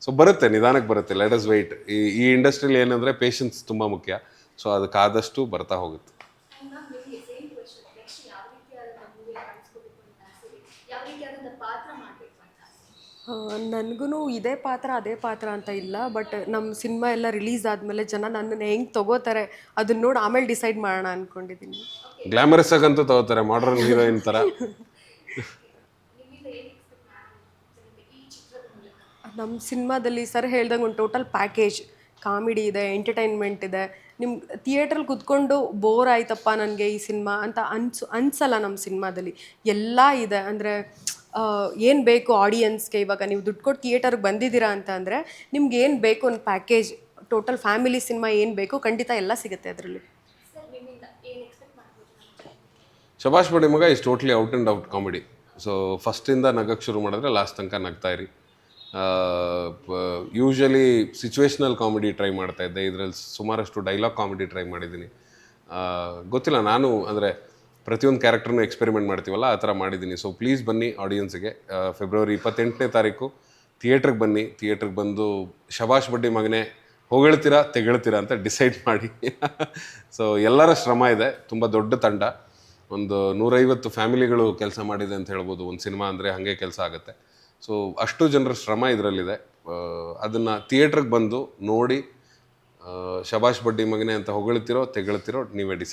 ಸೊ ಬರುತ್ತೆ, ನಿಧಾನಕ್ಕೆ ಬರುತ್ತೆ. Let us wait. ಈ ಇಂಡಸ್ಟ್ರಿಲಿ ಏನಂದರೆ ಪೇಷನ್ಸ್ ತುಂಬ ಮುಖ್ಯ. ಸೊ ಅದಕ್ಕಾದಷ್ಟು ಬರ್ತಾ ಹೋಗುತ್ತೆ. ನನಗೂ ಇದೇ ಪಾತ್ರ ಅದೇ ಪಾತ್ರ ಅಂತ ಇಲ್ಲ, ಬಟ್ ನಮ್ಮ ಸಿನಿಮಾ ಎಲ್ಲ ರಿಲೀಸ್ ಆದಮೇಲೆ ಜನ ನನ್ನನ್ನು ಹೆಂಗೆ ತೊಗೋತಾರೆ ಅದನ್ನ ನೋಡಿ ಆಮೇಲೆ ಡಿಸೈಡ್ ಮಾಡೋಣ ಅಂದ್ಕೊಂಡಿದ್ದೀನಿ. ಗ್ಲಾಮರಸ್ ಆಗಂತೂ ತಗೋತಾರೆ, ಮಾಡರ್ನ್ ಹೀರೋಯಿನ್ ಥರ. ನಮ್ಮ ಸಿನಿಮಾದಲ್ಲಿ ಸರ್ ಹೇಳ್ದಂಗೆ ಒಂದು ಟೋಟಲ್ ಪ್ಯಾಕೇಜ್, ಕಾಮಿಡಿ ಇದೆ, ಎಂಟರ್ಟೈನ್ಮೆಂಟ್ ಇದೆ. ನಿಮ್ಗೆ ಥಿಯೇಟ್ರಲ್ಲಿ ಕುತ್ಕೊಂಡು ಬೋರ್ ಆಯ್ತಪ್ಪ ನನಗೆ ಈ ಸಿನಿಮಾ ಅಂತ ಅನ್ಸಲ್ಲ. ನಮ್ಮ ಸಿನಿಮಾದಲ್ಲಿ ಎಲ್ಲ ಇದೆ. ಅಂದರೆ ಏನು ಬೇಕು ಆಡಿಯನ್ಸ್ಗೆ, ಇವಾಗ ನೀವು ದುಡ್ಡು ಕೊಟ್ಟು ಥಿಯೇಟರ್ಗೆ ಬಂದಿದ್ದೀರಾ ಅಂತ ಅಂದರೆ ನಿಮ್ಗೆ ಏನು ಬೇಕು ಒಂದು ಪ್ಯಾಕೇಜ್, ಟೋಟಲ್ ಫ್ಯಾಮಿಲಿ ಸಿನಿಮಾ ಏನು ಬೇಕು ಖಂಡಿತ ಎಲ್ಲ ಸಿಗುತ್ತೆ ಅದರಲ್ಲಿ. Shabaash Badi Maga is totally out and out comedy. So ಫಸ್ಟಿಂದ ನಗಕ್ಕೆ ಶುರು ಮಾಡಿದ್ರೆ ಲಾಸ್ಟ್ ತನಕ ನಗ್ತಾ ಇರಿ. ಯೂಶ್ವಲಿ ಸಿಚುವೇಶ್ನಲ್ ಕಾಮಿಡಿ ಟ್ರೈ ಮಾಡ್ತಾ ಇದ್ದೆ, ಇದರಲ್ಲಿ ಸುಮಾರಷ್ಟು ಡೈಲಾಗ್ ಕಾಮಿಡಿ ಟ್ರೈ ಮಾಡಿದ್ದೀನಿ. ಗೊತ್ತಿಲ್ಲ, ನಾನು ಅಂದರೆ ಪ್ರತಿಯೊಂದು ಕ್ಯಾರೆಕ್ಟರ್ನು ಎಕ್ಸ್ಪೆರಿಮೆಂಟ್ ಮಾಡ್ತೀವಲ್ಲ ಆ ಥರ ಮಾಡಿದ್ದೀನಿ. ಸೊ ಪ್ಲೀಸ್ ಬನ್ನಿ ಆಡಿಯನ್ಸ್ಗೆ. ಫೆಬ್ರವರಿ 28ನೇ ತಾರೀಕು ಥಿಯೇಟ್ರಿಗೆ ಬನ್ನಿ. ಥಿಯೇಟ್ರಿಗೆ ಬಂದು ಶಬಾಷ್ ಬಡ್ಡಿ ಮಗನೇ ಹೊಗಳ್ತೀರಾ ತೆಗಳ್ತೀರಾ ಅಂತ ಡಿಸೈಡ್ ಮಾಡಿ. ಸೊ ಎಲ್ಲರ ಶ್ರಮ ಇದೆ, ತುಂಬ ದೊಡ್ಡ ತಂಡ, ಒಂದು 150 ಫ್ಯಾಮಿಲಿಗಳು ಕೆಲಸ ಮಾಡಿದೆ ಅಂತ ಹೇಳ್ಬೋದು. ಒಂದು ಸಿನಿಮಾ ಅಂದರೆ ಹಾಗೆ ಕೆಲಸ ಆಗುತ್ತೆ. ಸೊ ಅಷ್ಟು ಜನರ ಶ್ರಮ ಇದರಲ್ಲಿದೆ. ಅದನ್ನು ಥಿಯೇಟ್ರಿಗೆ ಬಂದು ನೋಡಿ ಶಬಾಷ್ ಬಡ್ಡಿ ಮಗನೇ ಅಂತ ಹೊಗಳ್ತಿರೋ ತೆಗಳ್ತಿರೋ ನೀವೇ ಡಿಸೈಡ್